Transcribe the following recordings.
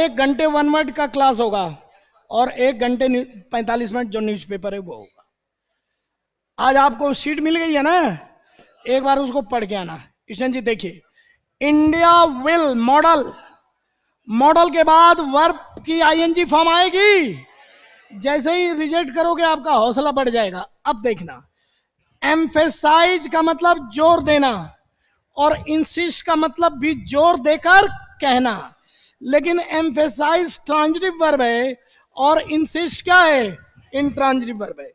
1 घंटे 1 वर्ड का क्लास होगा और 1 घंटे 45 मिनट जो न्यूज़पेपर है वो होगा। आज आपको शीट मिल गई है ना, एक बार उसको पढ़ के आना। ईशन जी देखिए, इंडिया विल मॉडल, मॉडल के बाद वर्ब की आईएनजी फॉर्म आएगी। जैसे ही रिजेक्ट करोगे आपका हौसला बढ़ जाएगा। अब देखना, एम्फेसाइज का मतलब जोर देना और इंसिस्ट का मतलब भी जोर देकर कहना, लेकिन एम्फेसाइज ट्रांजिटिव वर्ब है और इंसिस्ट क्या है, इंट्रांजिटिव वर्ब है।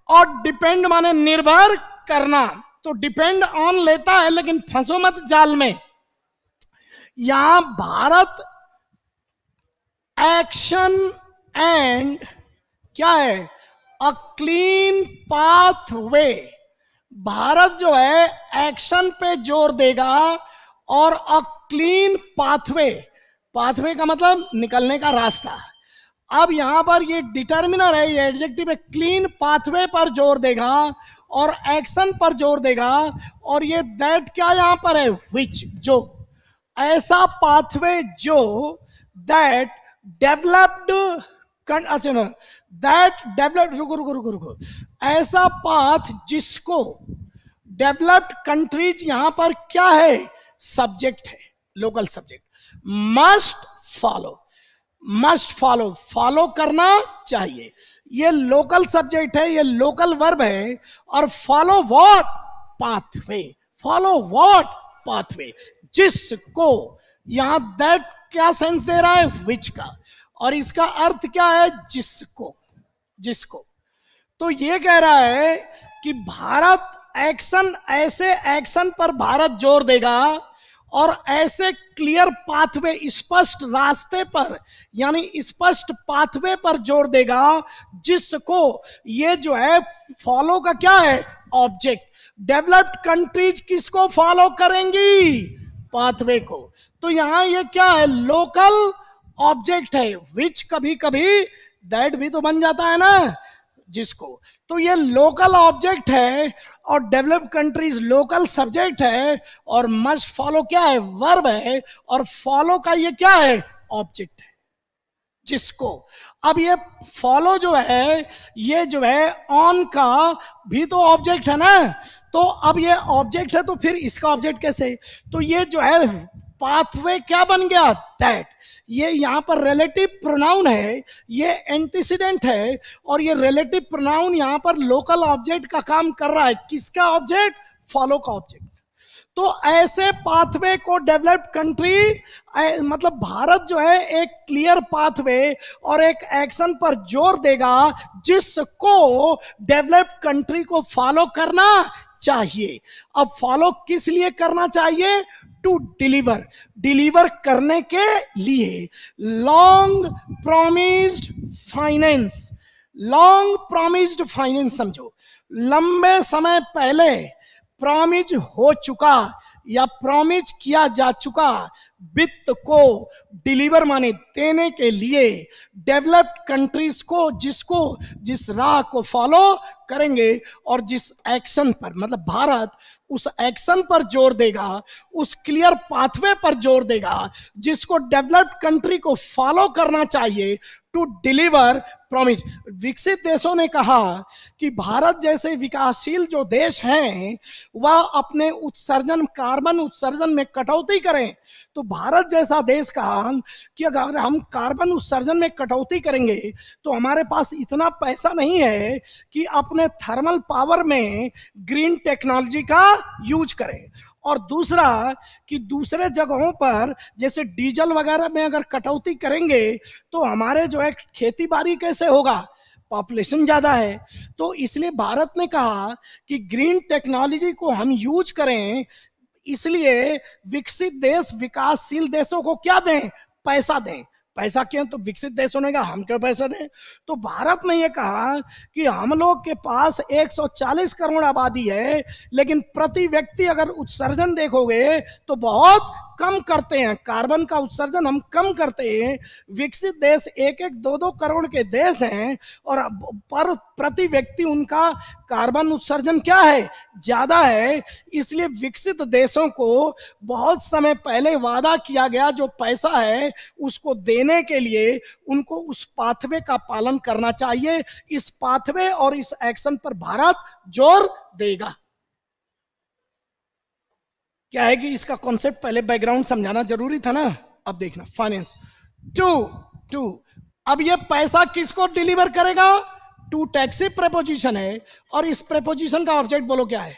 और डिपेंड माने निर्भर करना, तो डिपेंड ऑन लेता है, लेकिन फंसो मत जाल में। यहां भारत एक्शन एंड क्या है, अ क्लीन पाथवे। भारत जो है एक्शन पे जोर देगा और अ क्लीन पाथवे, पाथवे का मतलब निकलने का रास्ता। अब यहां पर ये डिटर्मिनर है, ये एडजेक्टिव है, क्लीन पाथवे पर जोर देगा और एक्शन पर जोर देगा। और ये दैट क्या यहां पर है, विच, जो, ऐसा पाथवे जो दैट डेवलप्ड, अच्छा ना, दैट डेवलप्ड, रुको रुको रुको रुको, ऐसा पाथ जिसको डेवलप्ड कंट्रीज, यहां पर क्या है, सब्जेक्ट है, local subject, must follow, must follow, follow करना चाहिए। ये लोकल सब्जेक्ट है, ये लोकल वर्ब है। और follow what, pathway, follow what, pathway, जिसको, यहां दैट क्या सेंस दे रहा है, विच का, और इसका अर्थ क्या है, जिसको, जिसको। तो ये कह रहा है कि भारत एक्शन, ऐसे एक्शन पर भारत जोर देगा और ऐसे क्लियर पाथवे, स्पष्ट रास्ते पर, यानी स्पष्ट पाथवे पर जोर देगा जिसको, ये जो है फॉलो का क्या है, ऑब्जेक्ट। डेवलप्ड कंट्रीज किसको फॉलो करेंगी, पाथवे को। तो यहां ये क्या है, लोकल ऑब्जेक्ट है, विच कभी कभी दैट भी तो बन जाता है ना, जिसको। तो ये लोकल ऑब्जेक्ट है और डेवलप्ड कंट्रीज लोकल सब्जेक्ट है और मस्ट फॉलो क्या है, वर्ब है, और फॉलो का ये क्या है, ऑब्जेक्ट है, जिसको। अब ये फॉलो जो है, ये जो है ऑन का भी तो ऑब्जेक्ट है ना, तो अब ये ऑब्जेक्ट है तो फिर इसका ऑब्जेक्ट कैसे, तो ये जो है पाथवे क्या बन गया, दैट। ये यहां पर रिलेटिव प्रोनाउन है, ये एंटीसीडेंट है, और ये रिलेटिव प्रोनाउन यहां पर लोकल ऑब्जेक्ट का काम कर रहा है। किसका ऑब्जेक्ट, फॉलो का ऑब्जेक्ट। तो ऐसे पाथवे को डेवलप्ड कंट्री, मतलब भारत जो है एक क्लियर पाथवे और एक एक्शन पर जोर देगा जिसको डेवलप्ड कंट्री को फॉलो करना चाहिए। अब फॉलो किस लिए करना चाहिए, टू डिलीवर, डिलीवर करने के लिए। Long promised finance, long promised finance समझो, लंबे समय पहले प्रॉमिज हो चुका या प्रॉमिज किया जा चुका वित्त को डिलीवर माने देने के लिए डेवलप्ड कंट्रीज को, जिसको, जिस राह को फॉलो करेंगे और जिस एक्शन पर, मतलब भारत उस एक्शन पर जोर देगा, उस क्लियर पाथवे पर जोर देगा जिसको डेवलप्ड कंट्री को फॉलो करना चाहिए टू डिलीवर प्रॉमिस। विकसित देशों ने कहा कि भारत जैसे विकासशील जो देश हैं वह अपने उत्सर्जन, कार्बन उत्सर्जन में कटौती करें। तो भारत जैसा देश कहा कि अगर हम कार्बन उत्सर्जन में कटौती करेंगे तो हमारे पास इतना पैसा नहीं है कि अपने थर्मल पावर में ग्रीन टेक्नोलॉजी का यूज करें। और दूसरा कि दूसरे जगहों पर जैसे डीजल वगैरह में अगर कटौती करेंगे तो हमारे जो है खेती बाड़ी कैसे होगा, पॉपुलेशन ज्यादा है। तो इसलिए भारत ने कहा कि ग्रीन टेक्नोलॉजी को हम यूज करें। इसलिए विकसित देश विकासशील देशों को क्या दें, पैसा दें। पैसा क्यों, तो विकसित देशों ने कहा हम क्यों पैसा दें। तो भारत ने यह कहा कि हम लोग के पास 140 करोड़ आबादी है, लेकिन प्रति व्यक्ति अगर उत्सर्जन देखोगे तो बहुत कम करते हैं, कार्बन का उत्सर्जन हम कम करते हैं, विकसित देश 1-1, 2-2 करोड़ के देश हैं, और पर प्रति व्यक्ति उनका कार्बन उत्सर्जन क्या है, ज्यादा है। इसलिए विकसित देशों को बहुत समय पहले वादा किया गया जो पैसा है उसको देने के लिए उनको उस पाथवे का पालन करना चाहिए। इस पाथवे और इस एक्शन पर भारत जोर देगा। क्या है कि इसका कॉन्सेप्ट पहले बैकग्राउंड समझाना जरूरी था ना। अब देखना फाइनेंस टू अब ये पैसा किसको डिलीवर करेगा, टू टैक्सी प्रेपोजिशन है, और इस प्रेपोजिशन का ऑब्जेक्ट बोलो क्या है,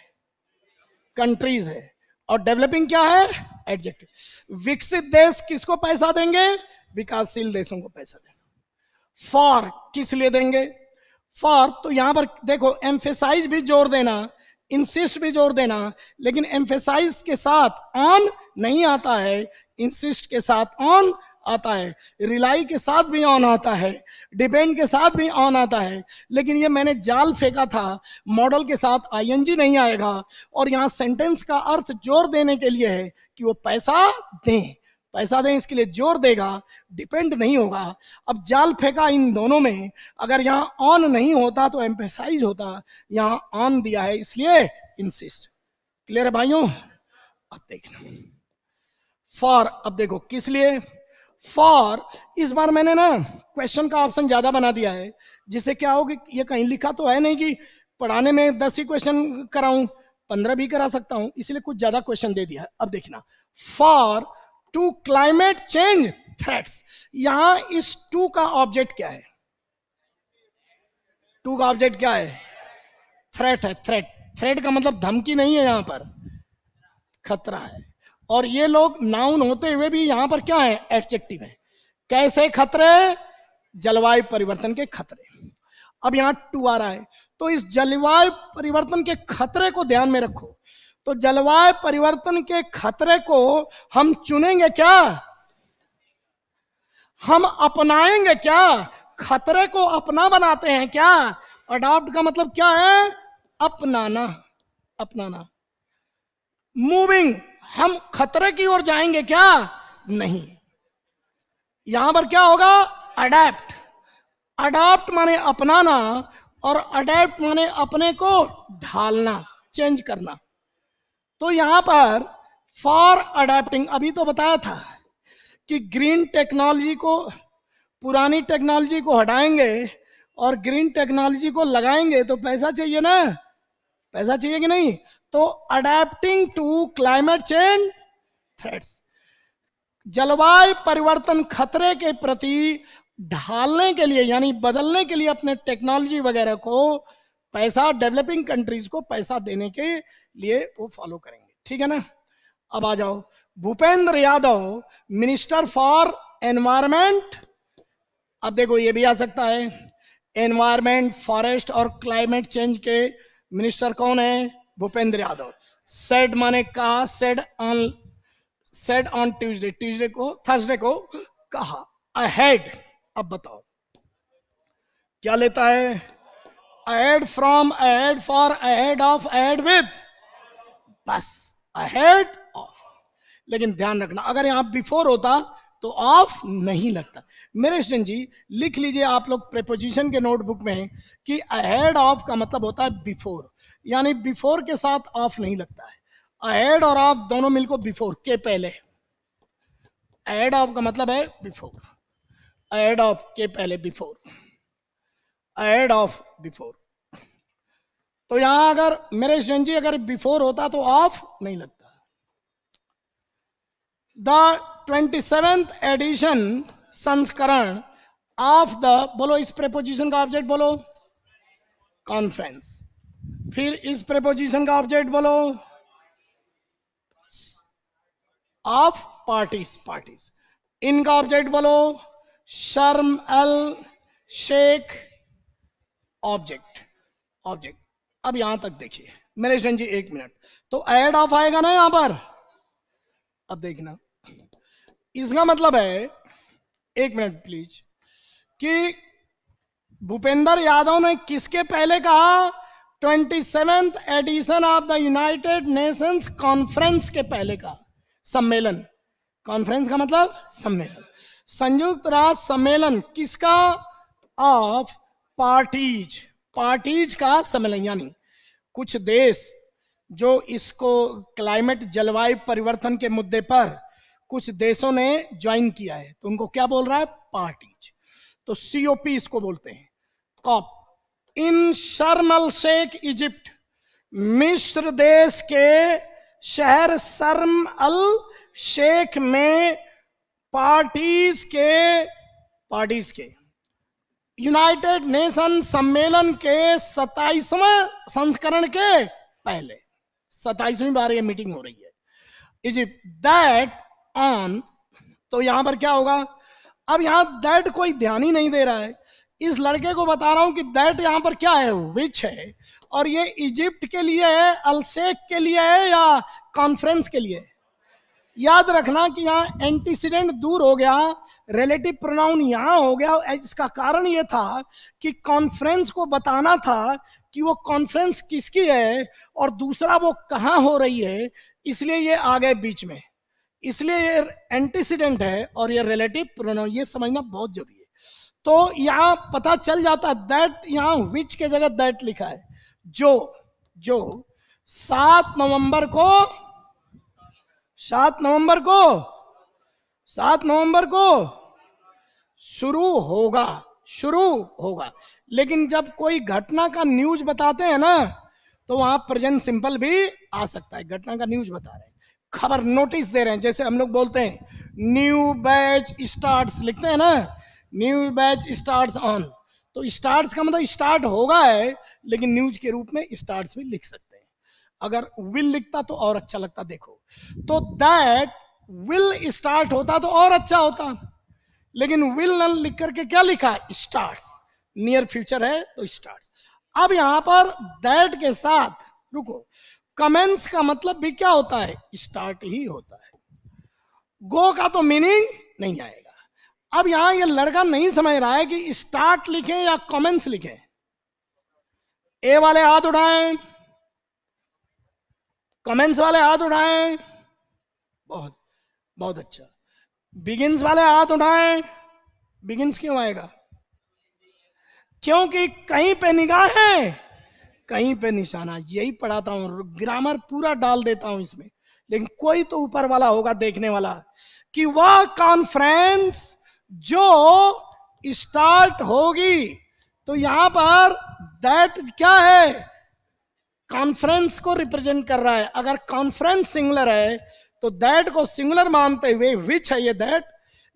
कंट्रीज है, और डेवलपिंग क्या है, एडजेक्टिव। विकसित देश किसको पैसा देंगे, विकासशील देशों को पैसा देंगे। फॉर किस लिए देंगे, फॉर, तो यहां पर देखो एम्फेसाइज भी जोर देना, इंसिस्ट भी जोर देना, लेकिन एम्फेसाइज के साथ ऑन नहीं आता है, इंसिस्ट के साथ ऑन आता है, रिलाई के साथ भी ऑन आता है, डिपेंड के साथ भी ऑन आता है। लेकिन ये मैंने जाल फेंका था, मॉडल के साथ आईएनजी नहीं आएगा, और यहां सेंटेंस का अर्थ जोर देने के लिए है कि वो पैसा दें, पैसा दें, इसके लिए जोर देगा, डिपेंड नहीं होगा। अब जाल फेंका इन दोनों में, अगर यहाँ ऑन नहीं होता तो एम्फेसाइज होता, यहाँ ऑन दिया है इसलिए इंसिस्ट। क्लियर है भाइयों। अब देखना फॉर, अब देखो किस लिए फॉर, इस बार मैंने ना क्वेश्चन का ऑप्शन ज्यादा बना दिया है, जिससे क्या हो कि ये कहीं लिखा तो है नहीं कि पढ़ाने में 10 ही क्वेश्चन कराऊं, 15 भी करा सकता हूं, इसलिए कुछ ज्यादा क्वेश्चन दे दिया है। अब देखना for to climate change threats, यहां इस टू का ऑब्जेक्ट क्या है, टू का ऑब्जेक्ट क्या है, थ्रेट है, थ्रेट, थ्रेट का मतलब धमकी नहीं है, यहां पर खतरा है, और ये लोग नाउन होते हुए भी यहां पर क्या है, एडजेक्टिव है। कैसे खतरे, जलवायु परिवर्तन के खतरे। अब यहां टू आ रहा है, तो इस जलवायु परिवर्तन के खतरे को ध्यान में रखो। तो जलवायु परिवर्तन के खतरे को हम चुनेंगे क्या, हम अपनाएंगे क्या, खतरे को अपना बनाते हैं क्या। अडॉप्ट का मतलब क्या है, अपनाना, अपनाना। मूविंग, हम खतरे की ओर जाएंगे क्या, नहीं। यहां पर क्या होगा, अडेप्ट, अडॉप्ट माने अपनाना, और अडेप्ट माने अपने को ढालना, चेंज करना। तो यहां पर फॉर अडेप्टिंग, अभी तो बताया था कि ग्रीन टेक्नोलॉजी को, पुरानी टेक्नोलॉजी को हटाएंगे और ग्रीन टेक्नोलॉजी को लगाएंगे तो पैसा चाहिए ना, पैसा चाहिए कि नहीं। तो adapting to climate change threats, जलवायु परिवर्तन खतरे के प्रति ढालने के लिए, यानी बदलने के लिए अपने टेक्नोलॉजी वगैरह को पैसा, डेवलपिंग कंट्रीज को पैसा देने के लिए वो फॉलो करेंगे। ठीक है ना। अब आ जाओ, Bhupendra Yadav minister for environment. अब देखो ये भी आ सकता है, एनवायरमेंट, फॉरेस्ट और क्लाइमेट चेंज के मिनिस्टर कौन है, भूपेंद्र यादव। सेड माने कहा, सेड ऑन ट्यूसडे, ट्यूसडे को, थर्सडे को कहा। अहेड, अब बताओ क्या लेता है, ahead from, ahead for, ahead of, ahead with, बस अहेड ऑफ। लेकिन ध्यान रखना अगर यहां बिफोर होता तो ऑफ नहीं लगता। मेरे स्टूडेंट जी लिख लीजिए आप लोग प्रेपोजिशन के नोटबुक में कि अहेड ऑफ का मतलब होता है बिफोर, यानी बिफोर के साथ ऑफ नहीं लगता है। अहेड और ऑफ दोनों मिलकर बिफोर के पहले, अहेड ऑफ का मतलब है बिफोर, अहेड ऑफ के पहले, बिफोर, अहेड ऑफ बिफोर। तो यहां अगर मेरे स्टूडेंट जी अगर बिफोर होता तो ऑफ नहीं लगता। द 27th एडिशन, संस्करण ऑफ द, बोलो इस प्रेपोजिशन का ऑब्जेक्ट बोलो, कॉन्फ्रेंस। फिर इस प्रेपोजिशन का ऑब्जेक्ट बोलो, ऑफ पार्टीज, पार्टीज। इनका ऑब्जेक्ट बोलो, शर्म अल शेख, ऑब्जेक्ट, ऑब्जेक्ट। अब यहां तक देखिए मेरे स्टूडेंट जी, एक मिनट, तो ऐड ऑफ आएगा ना यहां पर। अब देखना इसका मतलब है, एक मिनट प्लीज, कि भूपेंद्र यादव ने किसके पहले कहा, 27th edition of the United Nations conference के पहले कहा, सम्मेलन। कॉन्फ्रेंस का मतलब सम्मेलन। संयुक्त राष्ट्र सम्मेलन किसका? ऑफ पार्टीज, पार्टीज का सम्मेलन, यानी कुछ देश जो इसको क्लाइमेट जलवायु परिवर्तन के मुद्दे पर कुछ देशों ने ज्वाइन किया है, तो उनको क्या बोल रहा है? पार्टीज। तो सीओपी इसको बोलते हैं, कॉप। इन शर्म अल शेख इजिप्ट, मिस्र देश के शहर शर्म अल शेख में पार्टीज के यूनाइटेड नेशन सम्मेलन के 27वें संस्करण के पहले 27वीं बार ये मीटिंग हो रही है इजिप्ट। दैट ऑन, तो यहां पर क्या होगा? अब यहां दैट कोई ध्यान ही नहीं दे रहा है, इस लड़के को बता रहा हूं कि दैट यहां पर क्या है? विच है। और ये इजिप्ट के लिए है, अलशेख के लिए है, या कॉन्फ्रेंस के लिए? याद रखना कि यहाँ एंटीसीडेंट दूर हो गया, रिलेटिव प्रोनाउन यहां हो गया। इसका कारण यह था कि कॉन्फ्रेंस को बताना था कि वो कॉन्फ्रेंस किसकी है और दूसरा वो कहां हो रही है, इसलिए ये आ गए बीच में। इसलिए ये एंटीसीडेंट है और ये रिलेटिव प्रोनाउन, ये समझना बहुत जरूरी है। तो यहां पता चल जाता है दैट, यहां विच के जगह दैट लिखा है। जो 7 नवंबर को शुरू होगा। लेकिन जब कोई घटना का न्यूज बताते हैं ना, तो वहां प्रेजेंट सिंपल भी आ सकता है। घटना का न्यूज बता रहे हैं, खबर नोटिस दे रहे हैं, जैसे हम लोग बोलते हैं न्यू बैच स्टार्ट्स, लिखते हैं ना, न्यू बैच स्टार्ट्स ऑन। तो स्टार्ट्स का मतलब स्टार्ट होगा है, लेकिन न्यूज के रूप में स्टार्ट्स भी लिख सकते हैं। अगर विल लिखता तो और अच्छा लगता। देखो, तो दैट विल स्टार्ट होता तो और अच्छा होता, लेकिन विल न लिख करके क्या लिखा? स्टार्ट्स। नियर फ्यूचर है तो स्टार्ट्स। अब यहां पर दैट के साथ रुको, कमेंस का मतलब भी क्या होता है? स्टार्ट ही होता है। गो का तो मीनिंग नहीं आएगा। अब यहां ये लड़का नहीं समझ रहा है कि स्टार्ट लिखें या कमेंस लिखें। ए वाले हाथ उठाएं, कमेंट्स वाले हाथ उठाएं। बहुत बहुत अच्छा। बिगिंस वाले हाथ उठाएं। बिगिंस क्यों आएगा? क्योंकि कहीं पे निगाह है, कहीं पे निशाना। यही पढ़ाता हूं, ग्रामर पूरा डाल देता हूं इसमें, लेकिन कोई तो ऊपर वाला होगा देखने वाला, कि वह कॉन्फ्रेंस जो स्टार्ट होगी। तो यहां पर दैट क्या है? कॉन्फ्रेंस को रिप्रेजेंट कर रहा है। अगर कॉन्फ्रेंस सिंगुलर है तो दैट को सिंगुलर मानते हुए विच है ये दैट।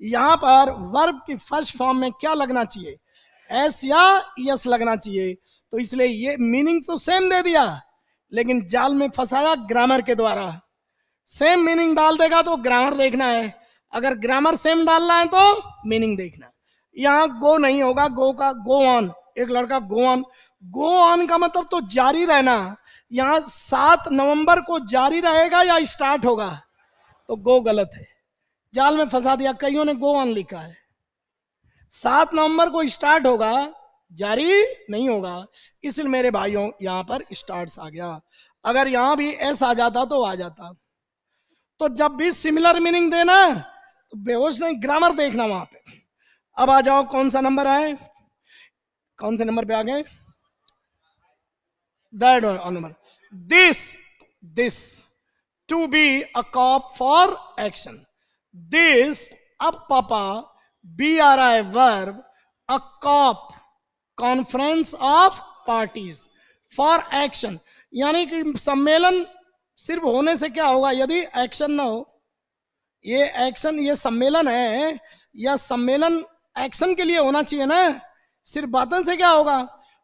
यहां पर वर्ब की फर्स्ट फॉर्म में क्या लगना चाहिए? एस या यस लगना चाहिए। तो इसलिए ये मीनिंग तो सेम दे दिया, लेकिन जाल में फंसाया ग्रामर के द्वारा। सेम मीनिंग डाल देगा तो ग्रामर देखना है, अगर ग्रामर सेम डालना है तो मीनिंग देखना। यहां गो नहीं होगा, गो का गो ऑन। एक लड़का गो ऑन का मतलब तो जारी रहना। यहां 7 नवंबर को जारी रहेगा या स्टार्ट होगा? तो गो गलत है, जाल में फंसा दिया। कईयों ने गो ऑन लिखा है। 7 नवंबर को स्टार्ट होगा, जारी नहीं होगा। इसलिए मेरे भाइयों यहां पर स्टार्ट्स आ गया। अगर यहां भी एस आ जाता तो आ जाता। तो जब भी सिमिलर मीनिंग देना तो बेहोश नहीं, ग्रामर देखना वहां पे। अब आ जाओ, कौन सा नंबर आए? कौन से नंबर पे आ गए? That number. This to be a COP for action. This, अब पापा, बी आ रहा है verb, a COP, conference of parties for action. यानी कि सम्मेलन सिर्फ होने से क्या होगा यदि एक्शन ना हो? ये एक्शन, ये सम्मेलन है, या सम्मेलन एक्शन के लिए होना चाहिए ना, सिर्फ बातों से क्या होगा?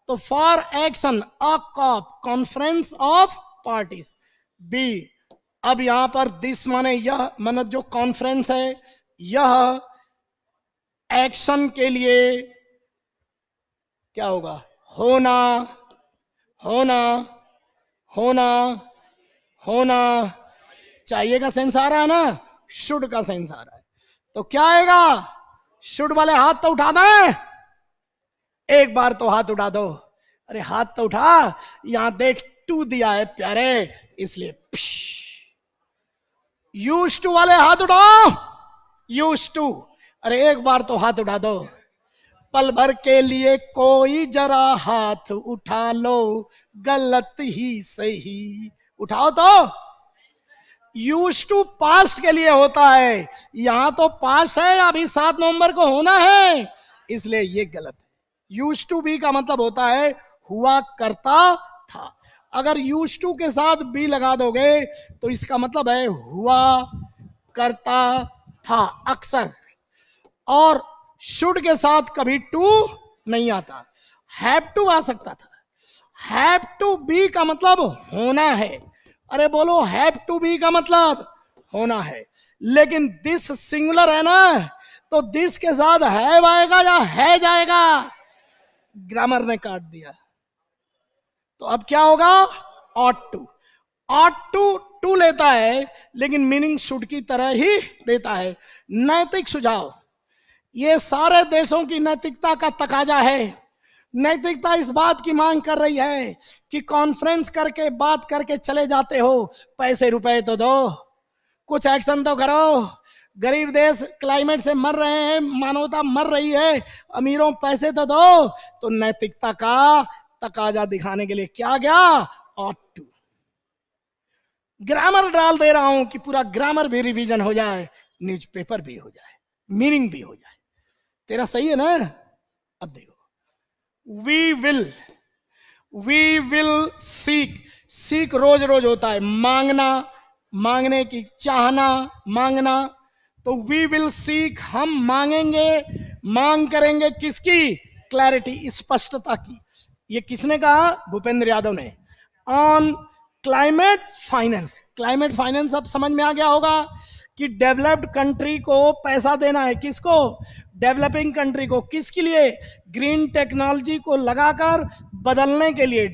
तो for action a COP, conference of parties. Be, अब यहां पर दिस माने यह, मतलब जो कॉन्फ्रेंस है यह एक्शन के लिए क्या होगा? होना, होना, होना, होना चाहिए का सेंस आ रहा है ना, शुड का सेंस आ रहा है। तो क्या आएगा? शुड वाले हाथ तो उठा दें, एक बार तो हाथ उठा दो। अरे हाथ तो उठा, यहां देख टू दिया है प्यारे, इसलिए यूज टू वाले हाथ उठाओ। यूज टू, अरे एक बार तो हाथ उठा दो, पल भर के लिए कोई जरा हाथ उठा लो, गलत ही सही, उठाओ तो। यूज टू पास्ट के लिए होता है, यहां तो पास्ट है, अभी 7 नवंबर को होना है, इसलिए ये गलत है। यूज टू बी का मतलब होता है हुआ करता था। अगर यूज टू के साथ बी लगा दोगे तो इसका मतलब है हुआ करता था अक्सर। और शुड के साथ कभी टू नहीं आता, हैव टू आ सकता था। हैव टू बी का मतलब होना है, अरे बोलो हैव टू बी का मतलब होना है, लेकिन दिस सिंगुलर है ना, तो दिस के साथ हैव आएगा या है जाएगा, ग्रामर ने काट दिया। तो अब क्या होगा, ought to. Ought to to लेता है लेकिन मीनिंग शुड की तरह ही देता है। नैतिक सुझाव, ये सारे देशों की नैतिकता का तकाजा है। नैतिकता इस बात की मांग कर रही है कि कॉन्फ्रेंस करके बात करके चले जाते हो, पैसे रुपए तो दो, कुछ एक्शन तो करो। गरीब देश क्लाइमेट से मर रहे हैं, मानवता मर रही है, अमीरों पैसे तो दो। तो नैतिकता का तकाजा दिखाने के लिए क्या गया, ऑट टू। ग्रामर डाल दे रहा हूं कि पूरा ग्रामर भी रिवीजन हो जाए, न्यूज़पेपर भी हो जाए, मीनिंग भी हो जाए। तेरा सही है ना। अब देखो, वी विल सीक, सीक रोज रोज होता है, मांगना, मांगने की, चाहना, मांगना। तो वी विल सीक, हम मांगेंगे, मांग करेंगे किसकी, क्लैरिटी, स्पष्टता की। ये किसने कहा, भूपेंद्र यादव ने। On climate finance, climate finance अब समझ में आ गया होगा कि डेवलप्ड कंट्री को पैसा देना है, किसको, डेवलपिंग कंट्री को, किसके लिए, ग्रीन टेक्नोलॉजी को लगाकर बदलने के लिए,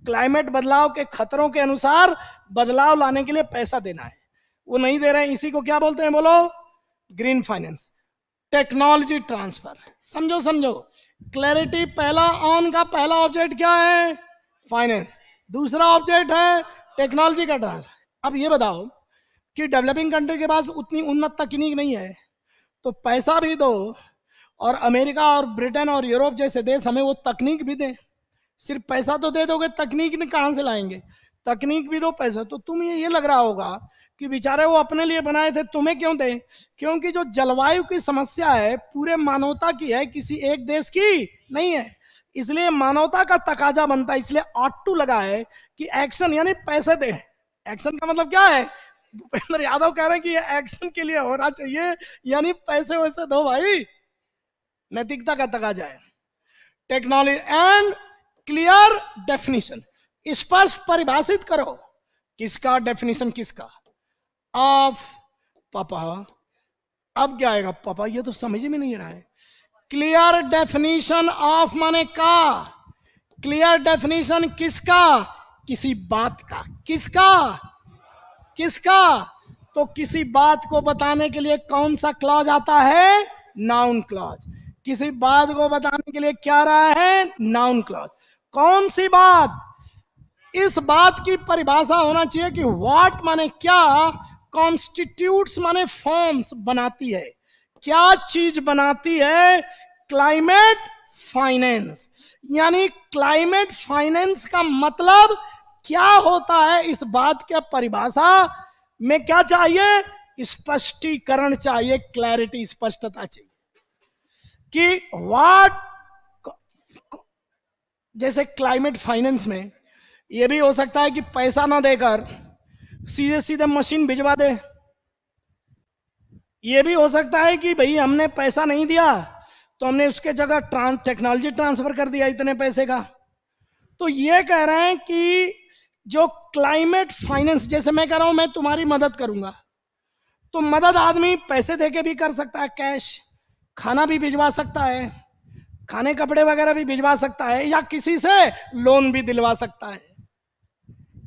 क्लाइमेट बदलाव के खतरों के अनुसार बदलाव लाने के लिए पैसा देना है। वो नहीं दे रहे हैं, इसी को क्या बोलते हैं, बोलो, ग्रीन फाइनेंस। टेक्नोलॉजी ट्रांसफर, समझो समझो, क्लैरिटी पहला, ऑन का पहला ऑब्जेक्ट क्या है, फाइनेंस, दूसरा ऑब्जेक्ट है टेक्नोलॉजी का ट्रांसफर। अब ये बताओ कि डेवलपिंग कंट्री के पास उतनी उन्नत तकनीक नहीं है, तो पैसा भी दो, और अमेरिका और ब्रिटेन और यूरोप जैसे देश हमें वो तकनीक भी दें। सिर्फ पैसा तो दे दोगे, तकनीक ने कहां से लाएंगे, तकनीक भी दो, पैसा। तो तुम ये लग रहा होगा कि बेचारे वो अपने लिए बनाए थे, तुम्हें क्यों दें, क्योंकि जो जलवायु की समस्या है पूरे मानवता की है, किसी एक देश की नहीं है, इसलिए मानवता का तकाजा बनता है, इसलिए ऑट टू लगा है कि एक्शन यानी पैसे दे। एक्शन का मतलब क्या है, भूपेंद्र यादव कह रहे हैं कि ये एक्शन के लिए होना चाहिए, यानी पैसे वैसे दो भाई, नैतिकता का तकाजा है। टेक्नोलॉजी एंड क्लियर डेफिनेशन, स्पष्ट परिभाषित करो, किसका डेफिनेशन, किसका, ऑफ पापा। अब क्या आएगा, पापा ये तो समझ में नहीं रहा है। क्लियर डेफिनेशन ऑफ माने का, क्लियर डेफिनेशन किसका, किसी बात का, किसका, किसका, तो किसी बात को बताने के लिए कौन सा क्लॉज आता है, नाउन क्लॉज। किसी बात को बताने के लिए क्या रहा है, नाउन क्लॉज। कौन सी बात, इस बात की परिभाषा होना चाहिए कि व्हाट माने क्या, कॉन्स्टिट्यूट्स माने फॉर्म्स, बनाती है, क्या चीज बनाती है, क्लाइमेट फाइनेंस। यानी क्लाइमेट फाइनेंस का मतलब क्या होता है, इस बात के परिभाषा में क्या चाहिए, स्पष्टीकरण चाहिए, क्लैरिटी, स्पष्टता चाहिए कि व्हाट, जैसे क्लाइमेट फाइनेंस में यह भी हो सकता है कि पैसा ना देकर सीधे सीधे मशीन भिजवा दे, यह भी हो सकता है कि भाई हमने पैसा नहीं दिया तो हमने उसके जगह टेक्नोलॉजी ट्रांसफर कर दिया इतने पैसे का। तो ये कह रहे हैं कि जो क्लाइमेट फाइनेंस, जैसे मैं कह रहा हूं मैं तुम्हारी मदद करूंगा, तो मदद आदमी पैसे देके भी कर सकता है, कैश, खाना भी भिजवा सकता है, खाने कपड़े वगैरह भी भिजवा सकता है, या किसी से लोन भी दिलवा सकता है,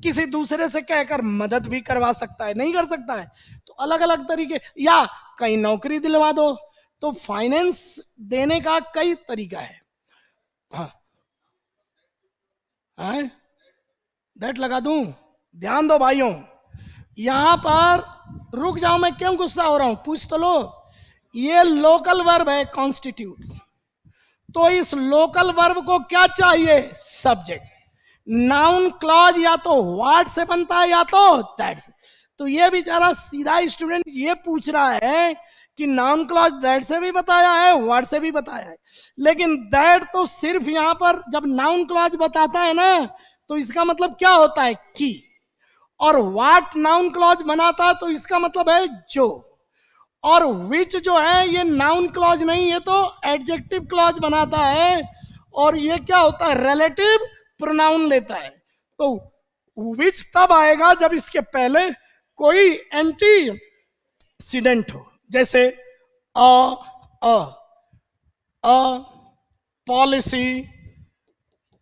किसी दूसरे से कहकर मदद भी करवा सकता है, नहीं कर सकता है। तो अलग अलग तरीके, या कहीं नौकरी दिलवा दो। तो फाइनेंस देने का कई तरीका है। हाँ, दैट लगा दूं, ध्यान दो भाइयों, यहां पर रुक जाओ, मैं क्यों गुस्सा हो रहा हूं, पूछ तो लो। ये लोकल वर्ब है कॉन्स्टिट्यूट्स, तो इस लोकल वर्ब को क्या चाहिए, सब्जेक्ट। नाउन क्लॉज या तो व्हाट से बनता है या तो दैट से। तो ये बेचारा सीधा स्टूडेंट ये पूछ रहा है कि नाउन क्लॉज दैट से भी बताया है, व्हाट से भी बताया है, लेकिन दैट तो सिर्फ यहां पर जब नाउन क्लॉज बताता है ना, तो इसका मतलब क्या होता है, की। और व्हाट नाउन क्लॉज बनाता है तो इसका मतलब है जो। और विच जो है ये नाउन क्लॉज नहीं, ये तो एडजेक्टिव क्लॉज बनाता है। और ये क्या होता है, रिलेटिव प्रोनाउन लेता है। तो विच तब आएगा जब इसके पहले कोई एंटीसीडेंट हो, जैसे a a a policy,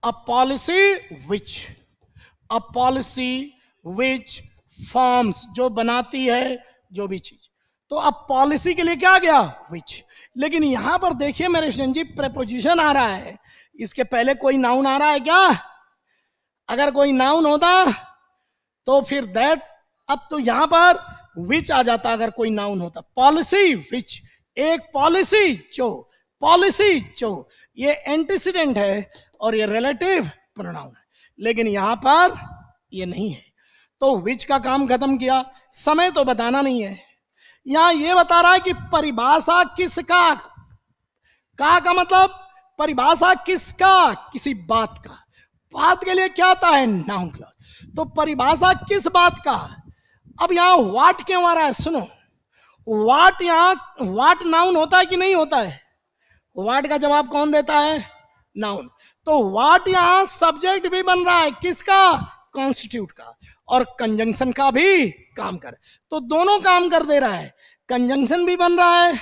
a policy which, a policy which forms, जो बनाती है जो भी चीज। तो अब पॉलिसी के लिए क्या गया, विच। लेकिन यहां पर देखिए मेरे स्टूडेंट जी, प्रेपोजिशन आ रहा है, इसके पहले कोई नाउन आ रहा है क्या। अगर कोई नाउन होता तो फिर दैट, अब तो यहां पर विच आ जाता अगर कोई नाउन होता। पॉलिसी विच, एक पॉलिसी जो, पॉलिसी जो, ये एंटीसीडेंट है और ये रिलेटिव प्रोनाउन है, लेकिन यहां पर ये नहीं है। तो विच का काम खत्म किया, समय तो बताना नहीं है। यहां ये बता रहा है कि परिभाषा किसका, का मतलब परिभाषा किसका, किसी बात का। बात के लिए क्या आता है, नाउन क्लॉज। तो परिभाषा किस बात का। अब यहां वाट क्यों आ रहा है, सुनो। वाट, यहां वाट नाउन होता है कि नहीं होता है, वाट का जवाब कौन देता है, नाउन। तो वाट यहां सब्जेक्ट भी बन रहा है, किसका, कॉन्स्टिट्यूट का, और कंजंक्शन का भी काम कर, तो दोनों काम कर दे रहा है, कंजंक्शन भी बन रहा है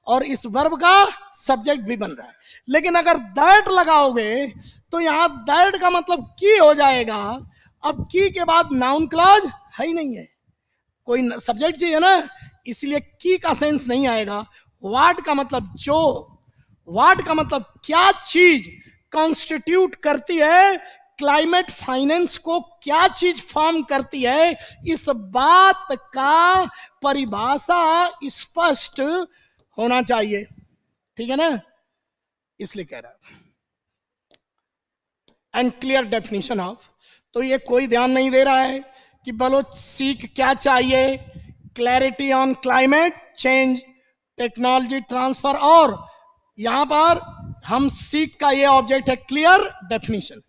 और इस वर्ब का सब्जेक्ट भी बन रहा है। लेकिन अगर दैट लगाओगे तो यहां दैट का मतलब की हो जाएगा। अब की के बाद नाउन क्लॉज है ही नहीं है, कोई सब्जेक्ट चाहिए ना, इसलिए की का सेंस नहीं आएगा। वाट का मतलब जो, वाट का मतलब क्या चीज कॉन्स्टिट्यूट करती है, क्लाइमेट फाइनेंस को क्या चीज फॉर्म करती है, इस बात का परिभाषा स्पष्ट होना चाहिए, ठीक है ना, इसलिए कह रहा है। एंड क्लियर डेफिनेशन ऑफ, तो ये कोई ध्यान नहीं दे रहा है कि बोलो सीख क्या चाहिए, clarity on climate change, technology transfer, और यहां पर हम सीख का ये ऑब्जेक्ट है क्लियर डेफिनेशन।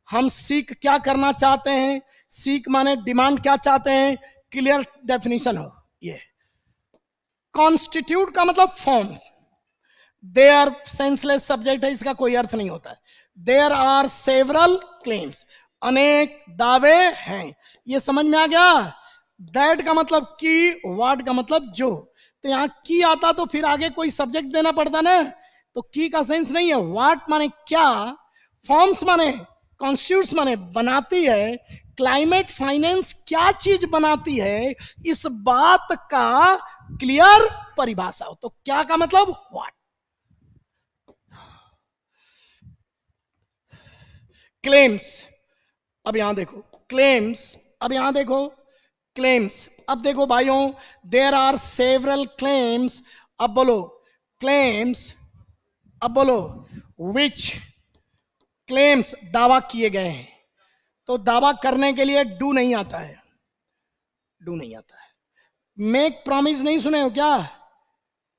हम सीख क्या करना चाहते हैं, सीख माने डिमांड क्या चाहते हैं, क्लियर डेफिनेशन हो। ये कॉन्स्टिट्यूट का मतलब फॉर्म्स, देयर सेंसलेस सब्जेक्ट है, इसका कोई अर्थ नहीं होता है। देयर आर सेवरल क्लेम्स, अनेक दावे हैं, ये समझ में आ गया। दैट का मतलब की, वाट का मतलब जो। तो यहां की आता तो फिर आगे कोई सब्जेक्ट देना पड़ता ना, तो की का सेंस नहीं है। वाट माने क्या, फॉर्म्स माने, कॉन्स्टिट्यूट्स माने बनाती है, क्लाइमेट फाइनेंस क्या चीज बनाती है, इस बात का क्लियर परिभाषा हो। तो क्या का मतलब व्हाट। क्लेम्स, अब यहां देखो क्लेम्स, अब यहां देखो क्लेम्स, अब देखो भाइयों, देर आर सेवरल क्लेम्स। अब बोलो क्लेम्स, अब बोलो विच क्लेम्स, दावा किए गए हैं। तो दावा करने के लिए डू नहीं आता है, डू नहीं आता है। मेक प्रॉमिस नहीं सुने हो क्या,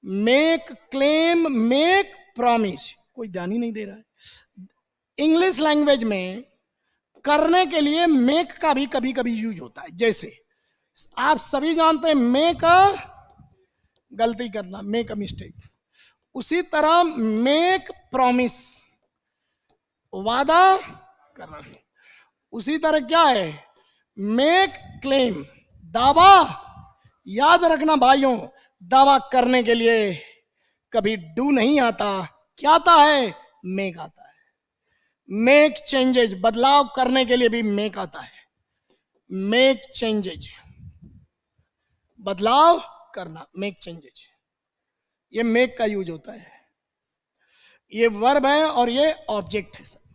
मेक क्लेम, मेक प्रॉमिस, कोई ध्यान ही नहीं दे रहा है। इंग्लिश लैंग्वेज में करने के लिए मेक का भी कभी कभी यूज होता है, जैसे आप सभी जानते हैं मेक अ, गलती करना, मेक अ मिस्टेक। उसी तरह मेक प्रॉमिस, वादा करना। उसी तरह क्या है, मेक क्लेम, दावा। याद रखना भाइयों, दावा करने के लिए कभी डू नहीं आता, क्या आता है, मेक आता है। मेक चेंजेज, बदलाव करने के लिए भी मेक आता है, मेक चेंजेज, बदलाव करना, मेक चेंजेज, ये मेक का यूज होता है। ये वर्ब है और ये ऑब्जेक्ट है सर।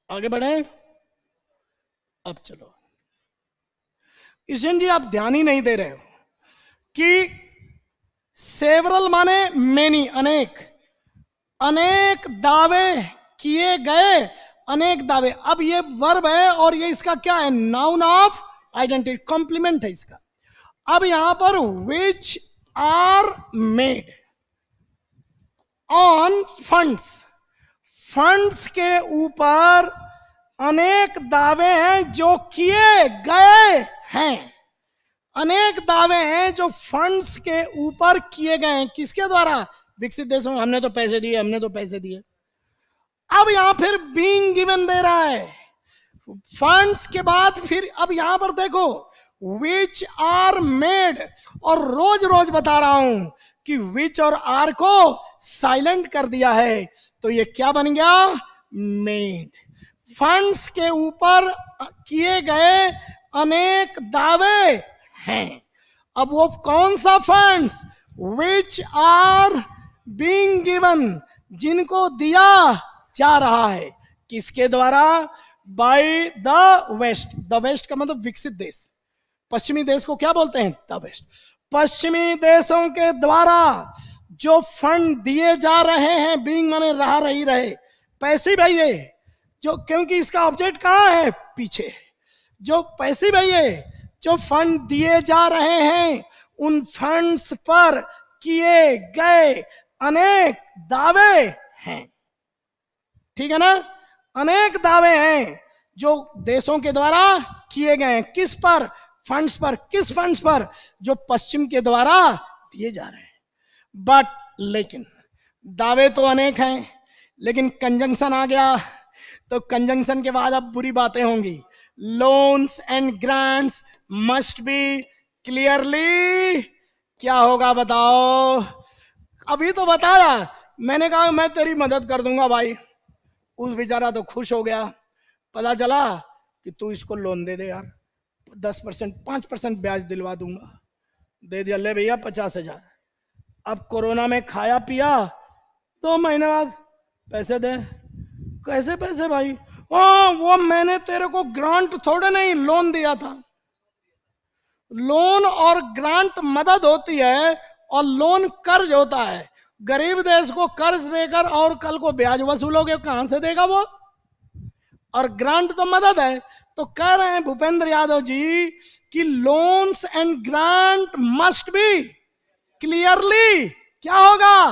आगे बढ़े। अब चलो, ईशन जी आप ध्यान ही नहीं दे रहे हो कि सेवरल माने मेनी, अनेक, अनेक दावे किए गए, अनेक दावे। अब ये वर्ब है और ये इसका क्या है, नाउन ऑफ आइडेंटिटी, कॉम्प्लीमेंट है इसका। अब यहां पर which are made on funds, funds के ऊपर अनेक दावे हैं जो किए गए हैं, अनेक दावे हैं जो फंड्स के ऊपर किए गए हैं। किसके द्वारा, विकसित देशों में। हमने तो पैसे दिए, हमने तो पैसे दिए। अब यहां फिर बीइंग गिवन दे रहा है, फंड्स के बाद फिर अब यहां पर देखो विच आर मेड, और रोज रोज बता रहा हूं कि विच और आर को साइलेंट कर दिया है, तो ये क्या बन गया, मेड। फंड्स के ऊपर किए गए अनेक दावे हैं। अब वो कौन सा funds, which are being given, जिनको दिया जा रहा है, किसके द्वारा, by the west. The west का मतलब विकसित देश, पश्चिमी देश को क्या बोलते हैं, द वेस्ट। पश्चिमी देशों के द्वारा जो फंड दिए जा रहे हैं, बीइंग माने रहा, रही, रहे, पैसिव है ये, जो क्योंकि इसका ऑब्जेक्ट कहां है, पीछे। जो पैसिव है ये, जो फंड दिए जा रहे हैं, उन फंड्स पर किए गए अनेक दावे हैं। ठीक है ना, अनेक दावे हैं जो देशों के द्वारा किए गए हैं, किस पर, फंड्स पर। किस फंड्स पर, जो पश्चिम के द्वारा दिए जा रहे हैं। बट लेकिन दावे तो अनेक हैं, लेकिन कंजंक्शन आ गया, तो कंजंक्शन के बाद अब बुरी बातें होंगी। Loans and grants must be clearly, क्या होगा बताओ। अभी तो बताया, मैंने कहा मैं तेरी मदद कर दूंगा भाई, उस बेचारा तो खुश हो गया, पता चला कि तू इसको लोन दे दे यार, 10%, 5% ब्याज दिलवा दूंगा। दे दिया, ले भैया 50,000। अब कोरोना में खाया पिया, 2 महीने बाद पैसे दे। कैसे पैसे भाई, वो मैंने तेरे को ग्रांट थोड़े नहीं, लोन दिया था। लोन और ग्रांट मदद होती है, और लोन कर्ज होता है। गरीब देश को कर्ज देकर और कल को ब्याज वसूलोगे, कहां से देगा वो। और ग्रांट तो मदद है। तो कह रहे हैं भूपेंद्र यादव जी कि loans and grant must be clearly, क्या होगा,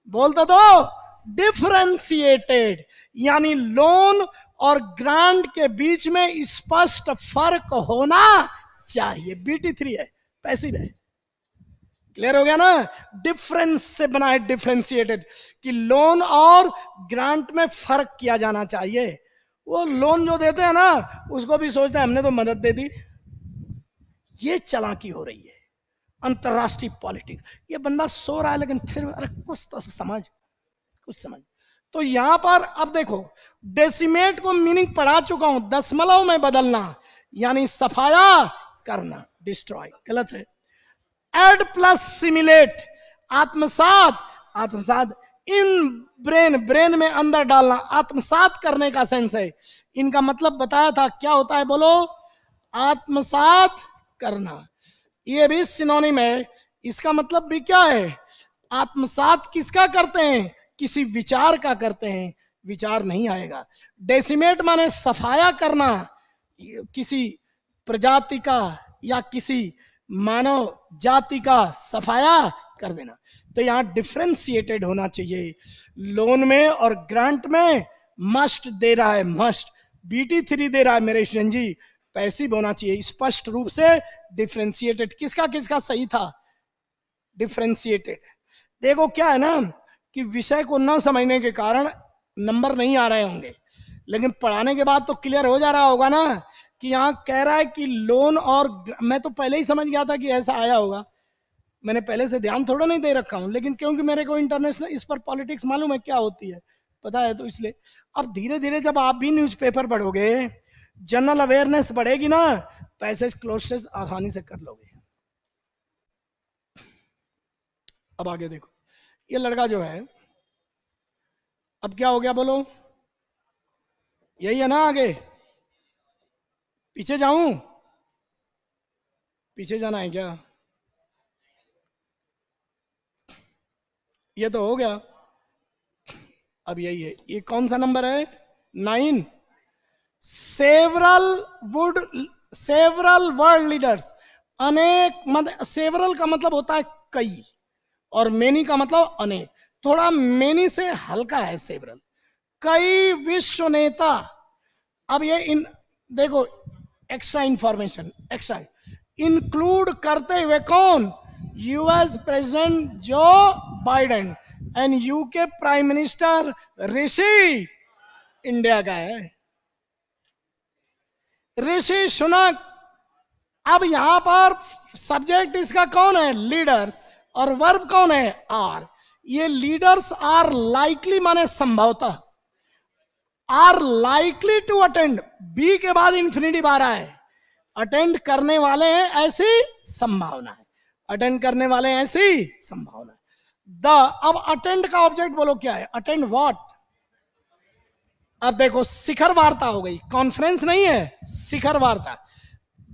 बोलते तो, डिफरेंशिएटेड, यानी लोन और ग्रांट के बीच में स्पष्ट फर्क होना चाहिए। BT3 है, पैसिव है। क्लियर हो गया ना, डिफरेंस से बना है, डिफरेंशिएटेड, कि लोन और ग्रांट में फर्क किया जाना चाहिए। वो लोन जो देते हैं ना, उसको भी सोचते हैं हमने तो मदद दे दी। ये चालाकी हो रही है, अंतरराष्ट्रीय पॉलिटिक्स। ये बंदा सो रहा है लेकिन फिर अरे कुछ तो समझ, कुछ समझ। तो यहां पर अब देखो, डेसिमेट को मीनिंग पढ़ा चुका हूं, दशमलव में बदलना, यानी सफाया करना, डिस्ट्रॉय, गलत है। एड प्लस सिमिलेट, आत्मसात, आत्मसात, इन ब्रेन, ब्रेन में अंदर डालना, आत्मसात करने का सेंस है। इनका मतलब बताया था, क्या होता है बोलो, आत्मसात करना। ये भी सिनोनिम है। इसका मतलब भी क्या है, आत्मसात किसका करते हैं, किसी विचार का करते हैं, विचार नहीं आएगा। डेसिमेट माने सफाया करना, किसी प्रजाति का या किसी मानव जाति का सफाया कर देना। तो यहां डिफरेंशिएटेड होना चाहिए। लोन में और ग्रांट में मस्ट दे रहा है, मस्ट। BT3 दे रहा है मेरे स्टूडेंट जी, पैसिव होना चाहिए, स्पष्ट रूप से डिफरेंशिएटेड। किसका किसका सही था, डिफरेंशिएटेड। देखो क्या है ना, कि विषय को न समझने के कारण नंबर नहीं आ रहे होंगे, लेकिन पढ़ाने के बाद तो क्लियर हो जा रहा होगा ना, कि यहां कह रहा है कि लोन और, मैं तो पहले ही समझ गया था कि ऐसा आया होगा, मैंने पहले से ध्यान थोड़ा नहीं दे रखा हूं, लेकिन क्योंकि मेरे को इंटरनेशनल इस पर पॉलिटिक्स मालूम है क्या होती है, पता है, तो इसलिए अब धीरे धीरे जब आप भी न्यूज़पेपर पढ़ोगे, जनरल अवेयरनेस बढ़ेगी ना, पैसेज क्लोजेस आसानी से कर लोगे। अब आगे देखो, ये लड़का जो है, अब क्या हो गया बोलो, यही है ना? आगे पीछे जाऊं? पीछे जाना है क्या? ये तो हो गया। अब यही है, ये कौन सा नंबर है? 9। Several would several world leaders, अनेक सेवरल का मतलब होता है कई, और मेनी का मतलब अनेक। थोड़ा मेनी से हल्का है सेवरल। कई विश्व नेता। अब ये इन देखो, एक्स्ट्रा इंफॉर्मेशन, एक्स्ट्रा इंक्लूड करते हुए कौन? US president Joe Biden and UK prime minister Rishi, India का है ऋषि सुनक। अब यहां पर सब्जेक्ट इसका कौन है? लीडर्स। और वर्ब कौन है? आर। ये लीडर्स आर लाइकली माने संभवतः, are likely to attend, be के बाद इंफिनिटिव आ रहा है, अटेंड करने वाले हैं ऐसी संभावना है, अटेंड करने वाले हैं ऐसी संभावना है। द, अब अटेंड का ऑब्जेक्ट बोलो क्या है? Attend what? अब देखो, शिखर वार्ता हो गई, कॉन्फ्रेंस नहीं है, शिखर वार्ता।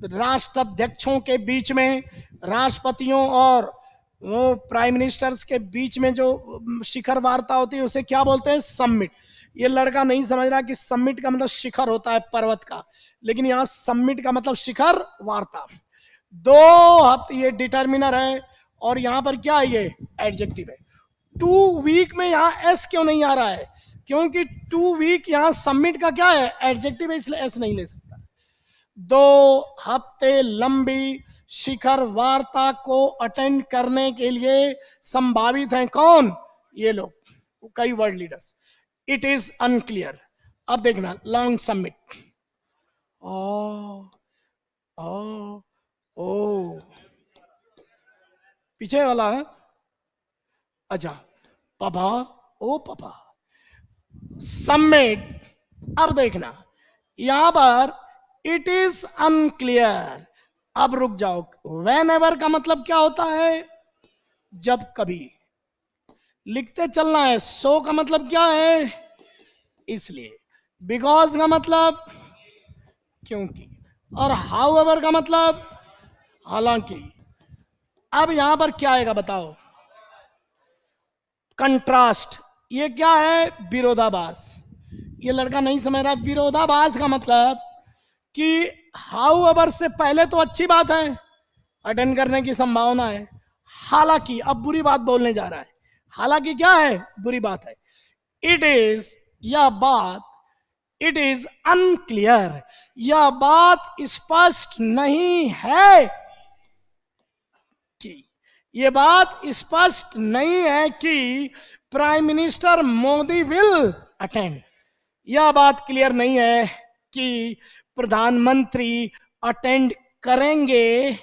राष्ट्राध्यक्षों के बीच में, राष्ट्रपतियों और वो प्राइम मिनिस्टर्स के बीच में जो शिखर वार्ता होती है उसे क्या बोलते हैं? समिट। ये लड़का नहीं समझ रहा कि समिट का मतलब शिखर होता है पर्वत का, लेकिन यहां समिट का मतलब शिखर वार्ता। 2 हफ्ते, ये डिटर्मिनर है, और यहां पर क्या है? ये एडजेक्टिव है। 2 वीक में यहां एस क्यों नहीं आ रहा है? क्योंकि 2 वीक यहां समिट का क्या है? एडजेक्टिव है, इसलिए एस नहीं ले सकता। 2 हफ्ते लंबी शिखर वार्ता को अटेंड करने के लिए संभावित हैं कौन? ये लोग, कई world leaders. It is unclear. अब देखना, लॉन्ग समिट। ओ ओ ओ, पीछे वाला है। अच्छा, पापा, ओ पापा, समिट। अब देखना, यहां पर इट इज अनक्लियर। अब रुक जाओ, वेन एवर का मतलब क्या होता है? जब कभी। लिखते चलना है। सो का मतलब क्या है? इसलिए। बिकॉज का मतलब क्योंकि। और हाउ एवर का मतलब हालांकि। अब यहां पर क्या आएगा बताओ? कंट्रास्ट। ये क्या है? विरोधाभास। ये लड़का नहीं समझ रहा। विरोधाभास का मतलब कि हाउ एवर से पहले तो अच्छी बात है, अटेंड करने की संभावना है, हालांकि अब बुरी बात बोलने जा रहा है। हालांकि क्या है? बुरी बात है। इट इज, यह बात, इट इज अनक्लियर, यह बात स्पष्ट नहीं है कि, यह बात स्पष्ट नहीं है कि prime minister Modi will attend. यह बात क्लियर नहीं है कि प्रधानमंत्री अटेंड करेंगे,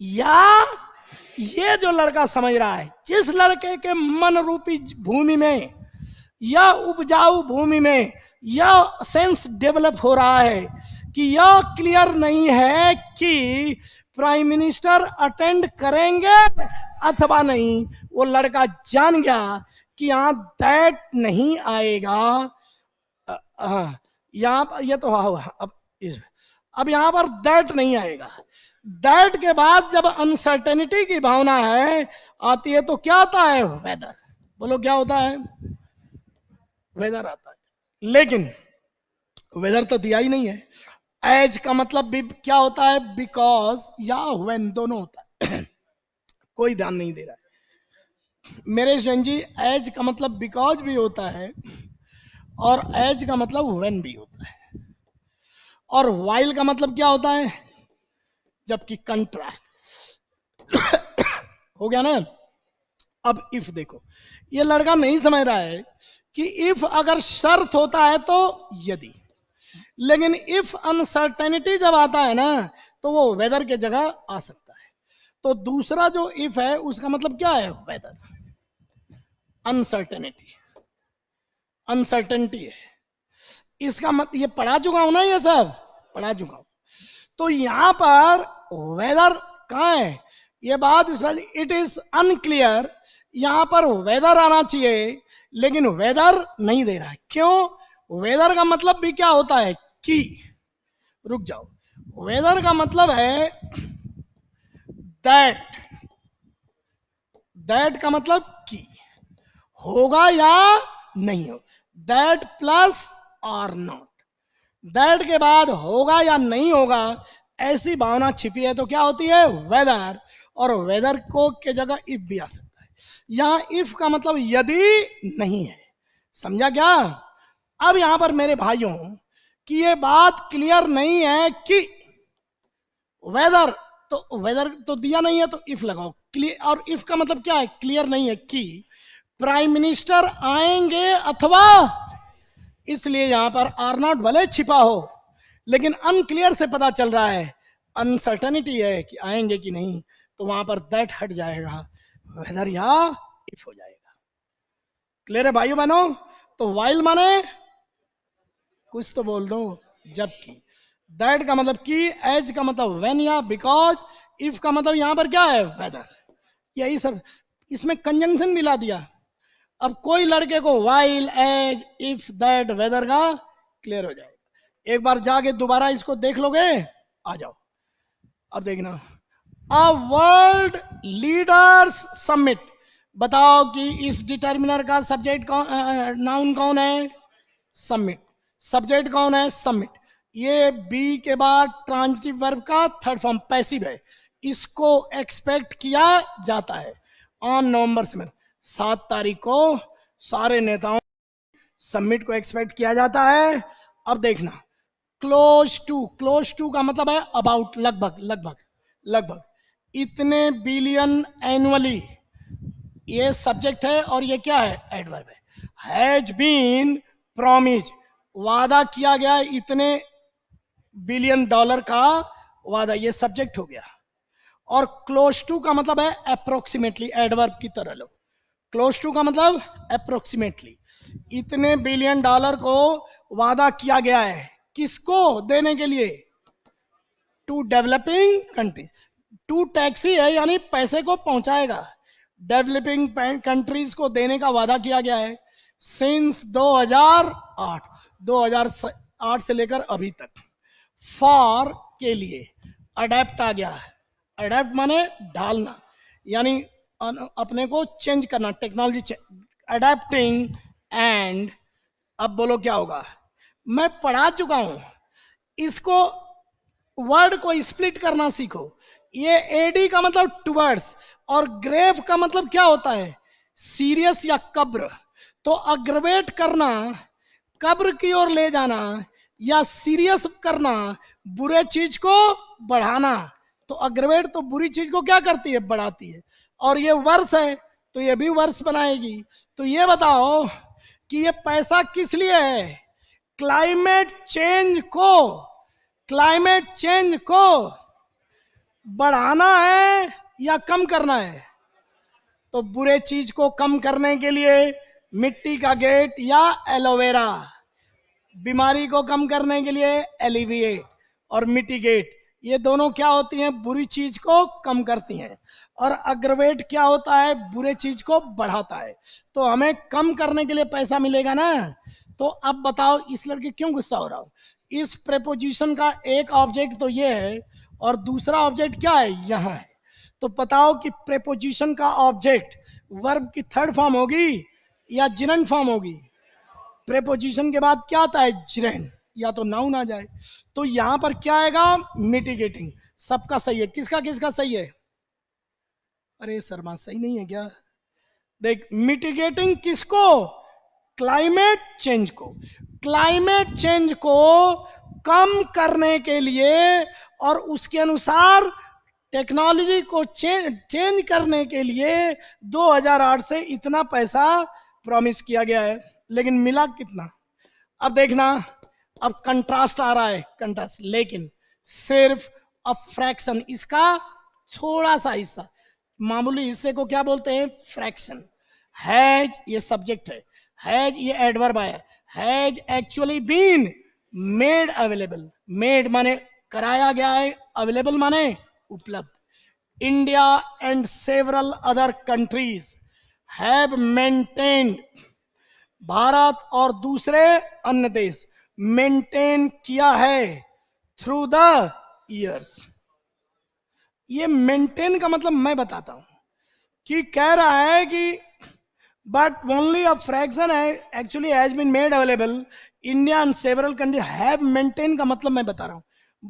या ये जो लड़का समझ रहा है, जिस लड़के के मन रूपी भूमि में या उपजाऊ भूमि में यह सेंस डेवलप हो रहा है कि यह क्लियर नहीं है कि प्राइम मिनिस्टर अटेंड करेंगे अथवा नहीं, वो लड़का जान गया कि यहां दैट नहीं आएगा। यहां ये तो हुआ। अब यहां पर दैट नहीं आएगा। दैट के बाद जब अनसर्टेनिटी की भावना है आती है तो क्या आता है? वेदर। बोलो क्या होता है? वेदर आता है। लेकिन वेदर तो दिया ही नहीं है। एज का मतलब भी क्या होता है? बिकॉज या व्हेन, दोनों होता है। कोई ध्यान नहीं दे रहा है मेरे जैन जी। एज का मतलब बिकॉज भी होता है, और एज का मतलब व्हेन भी होता है, और वाइल का मतलब क्या होता है? जबकि कंट्रास्ट। हो गया ना? अब इफ देखो, ये लड़का नहीं समझ रहा है कि इफ अगर शर्त होता है तो यदि, लेकिन इफ अनसर्टेनिटी जब आता है ना तो वो वेदर के जगह आ सकता है। तो दूसरा जो इफ है उसका मतलब क्या है? वेदर। अनसर्टेनिटी, अनसर्टेनिटी है इसका मत। ये पढ़ा चुका हूं ना, ये सब पढ़ा चुका हूं। तो यहां पर वेदर कहां है? ये बात इस बार इट इज अनक्लियर, यहां पर वेदर आना चाहिए, लेकिन वेदर नहीं दे रहा है। क्यों? वेदर का मतलब भी क्या होता है कि, रुक जाओ, वेदर का मतलब है दैट, दैट का मतलब कि होगा या नहीं हो, दैट प्लस और नॉट, दैट के बाद होगा या नहीं होगा ऐसी भावना छिपी है तो क्या होती है वेदर, और वेदर को के जगह इफ भी आ सकता है। यहां इफ का मतलब यदि नहीं है, समझा क्या? अब यहां पर मेरे भाइयों कि ये बात क्लियर नहीं है कि वेदर, तो वेदर तो दिया नहीं है तो इफ लगाओ, क्लियर, और इफ का मतलब क्या है क्लियर नहीं है कि प्राइम मिनिस्टर आएंगे अथवा, इसलिए यहां पर आर नॉट भले छिपा हो लेकिन अनक्लियर से पता चल रहा है, अनसर्टेनिटी है कि आएंगे कि नहीं, तो वहां पर दैट हट जाएगा, वेदर या इफ हो जाएगा। क्लियर है भाइयों बहनों? तो वाइल माने कुछ तो बोल दो, जबकि दैट का मतलब कि, एज का मतलब व्हेन या बिकॉज, इफ का मतलब यहां पर क्या है वेदर, यही सब, इसमें कंजंक्शन मिला दिया। अब कोई लड़के को while, as, if, that, whether का क्लियर हो जाएगा। एक बार जाके दोबारा इसको देख लोगे, आ जाओ। अब देखना, अ वर्ल्ड लीडर्स समिट, बताओ कि इस डिटर्मिनर का सब्जेक्ट कौन, नाउन कौन है, समिट, सब्जेक्ट कौन है, समिट, ये बी के बाद ट्रांजिटिव वर्ब का थर्ड फॉर्म पैसिव है, इसको एक्सपेक्ट किया जाता है। ऑन नवंबर 7 तारीख को सारे नेताओं समिट को एक्सपेक्ट किया जाता है। अब देखना, क्लोज टू, क्लोज टू का मतलब है अबाउट, लगभग लगभग लगभग, इतने बिलियन एनुअली, ये सब्जेक्ट है और ये क्या है एडवर्ब है। हैज बीन प्रॉमिज, वादा किया गया इतने बिलियन डॉलर का वादा, ये सब्जेक्ट हो गया। और क्लोज टू का मतलब है अप्रोक्सीमेटली, एडवर्ब की तरह लो। क्लोज टू का मतलब अप्रोक्सीमेटली, इतने बिलियन डॉलर को वादा किया गया है, किसको देने के लिए, टू डेवलपिंग कंट्रीज, टू टैक्सी है यानी पैसे को पहुंचाएगा, डेवलपिंग कंट्रीज को देने का वादा किया गया है सिंस 2008, 2008 से लेकर अभी तक। फॉर के लिए, अडेप्ट आ गया, अडेप्ट माने ढालना, यानी अपने को चेंज करना, टेक्नोलॉजी अडेप्टिंग, एंड अब बोलो क्या होगा, मैं पढ़ा चुका हूं, इसको वर्ड को स्प्लिट करना सीखो। ये एडी का मतलब टुवर्ड्स, और ग्रेव का मतलब क्या होता है सीरियस या कब्र, तो अग्रवेट करना, कब्र की ओर ले जाना, या सीरियस करना, बुरे चीज को बढ़ाना, तो अग्रवेट तो बुरी चीज को क्या करती है बढ़ाती है, और ये वर्ष है तो ये भी वर्ष बनाएगी। तो ये बताओ कि ये पैसा किस लिए है, क्लाइमेट चेंज को, क्लाइमेट चेंज को बढ़ाना है या कम करना है, तो बुरे चीज को कम करने के लिए मिट्टी का गेट या एलोवेरा, बीमारी को कम करने के लिए एलिविएट और मिटिगेट, ये दोनों क्या होती हैं बुरी चीज को कम करती हैं, और अग्रवेट क्या होता है बुरे चीज को बढ़ाता है। तो हमें कम करने के लिए पैसा मिलेगा ना। तो अब बताओ इस लड़के क्यों गुस्सा हो रहा हो, इस प्रेपोजिशन का एक ऑब्जेक्ट तो ये है और दूसरा ऑब्जेक्ट क्या है यहाँ है, तो बताओ कि प्रेपोजिशन का ऑब्जेक्ट वर्ब की थर्ड फॉर्म होगी या जिरंड फॉर्म होगी, प्रेपोजिशन के बाद क्या आता है जिरेंड, या तो नाउन आ जाए। तो यहां पर क्या आएगा मिटिगेटिंग, सबका सही है, किसका किसका सही है, अरे शर्मा सही नहीं है क्या, देख मिटिगेटिंग किसको, क्लाइमेट चेंज को, क्लाइमेट चेंज को कम करने के लिए और उसके अनुसार टेक्नोलॉजी को चेंज करने के लिए 2008 से इतना पैसा प्रॉमिस किया गया है, लेकिन मिला कितना। अब देखना, अब कंट्रास्ट आ रहा है, कंट्रास्ट, लेकिन सिर्फ अ फ्रैक्शन, इसका थोड़ा सा हिस्सा, मामूली हिस्से को क्या बोलते हैं फ्रैक्शन। हैज ये सब्जेक्ट है, हैज ये एडवर्ब आया, has actually been made available, made माने कराया गया है, अवेलेबल माने उपलब्ध। India and several other countries have maintained भारत और दूसरे अन्य देश मेंटेन किया है थ्रू द ईयर्स। ये मेंटेन का मतलब मैं बताता हूं कि कह रहा है कि but only a fraction actually has been made available, India and several country have maintain का मतलब मैं बता रहा हूं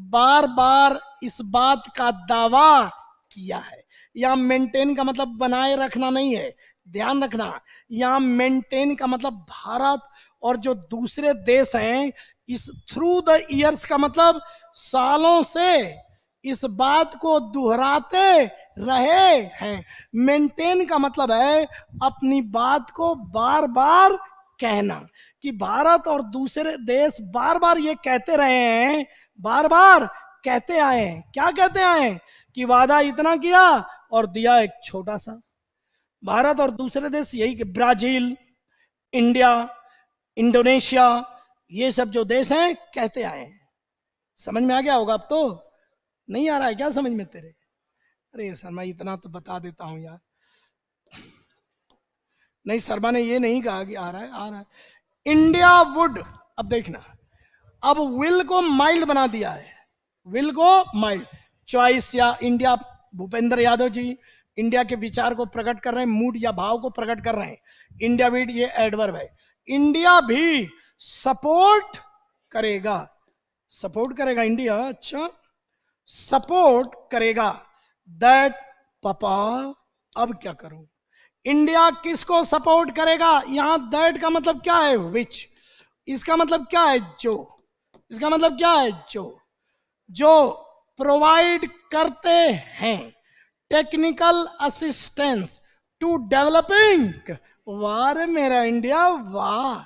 बार बार इस बात का दावा किया है। यहां मेंटेन का मतलब बनाए रखना नहीं है, ध्यान रखना। यहां मेंटेन का मतलब भारत और जो दूसरे देश हैं, इस थ्रू द ईयर्स का मतलब सालों से इस बात को दोहराते रहे हैं। मेंटेन का मतलब है अपनी बात को बार बार कहना, कि भारत और दूसरे देश बार बार ये कहते रहे हैं, बार बार कहते आए हैं। क्या कहते आए हैं? कि वादा इतना किया और दिया एक छोटा सा। भारत और दूसरे देश यही, ब्राजील, इंडिया, इंडोनेशिया, ये सब जो देश हैं कहते आए हैं। समझ में आ गया होगा अब तो? नहीं आ रहा है क्या समझ में तेरे? अरे शर्मा इतना तो बता देता हूं यार। नहीं, शर्मा ने ये नहीं कहा कि आ रहा है, आ रहा है। इंडिया वुड, अब देखना, अब विल को माइल्ड बना दिया है, विल को माइल्ड। चॉइस या इंडिया, भूपेंद्र यादव जी इंडिया के विचार को प्रकट कर रहे हैं, मूड या भाव को प्रकट कर रहे हैं। इंडिया विड ये एडवर्ब है। इंडिया भी सपोर्ट करेगा, सपोर्ट करेगा इंडिया, अच्छा सपोर्ट करेगा दैट, पापा अब क्या करूं? इंडिया किसको सपोर्ट करेगा? यहां दैट का मतलब क्या है? विच। इसका मतलब क्या है? जो। इसका मतलब क्या है? जो प्रोवाइड करते हैं टेक्निकल असिस्टेंस टू डेवलपिंग। वाह रे मेरा इंडिया, वाह।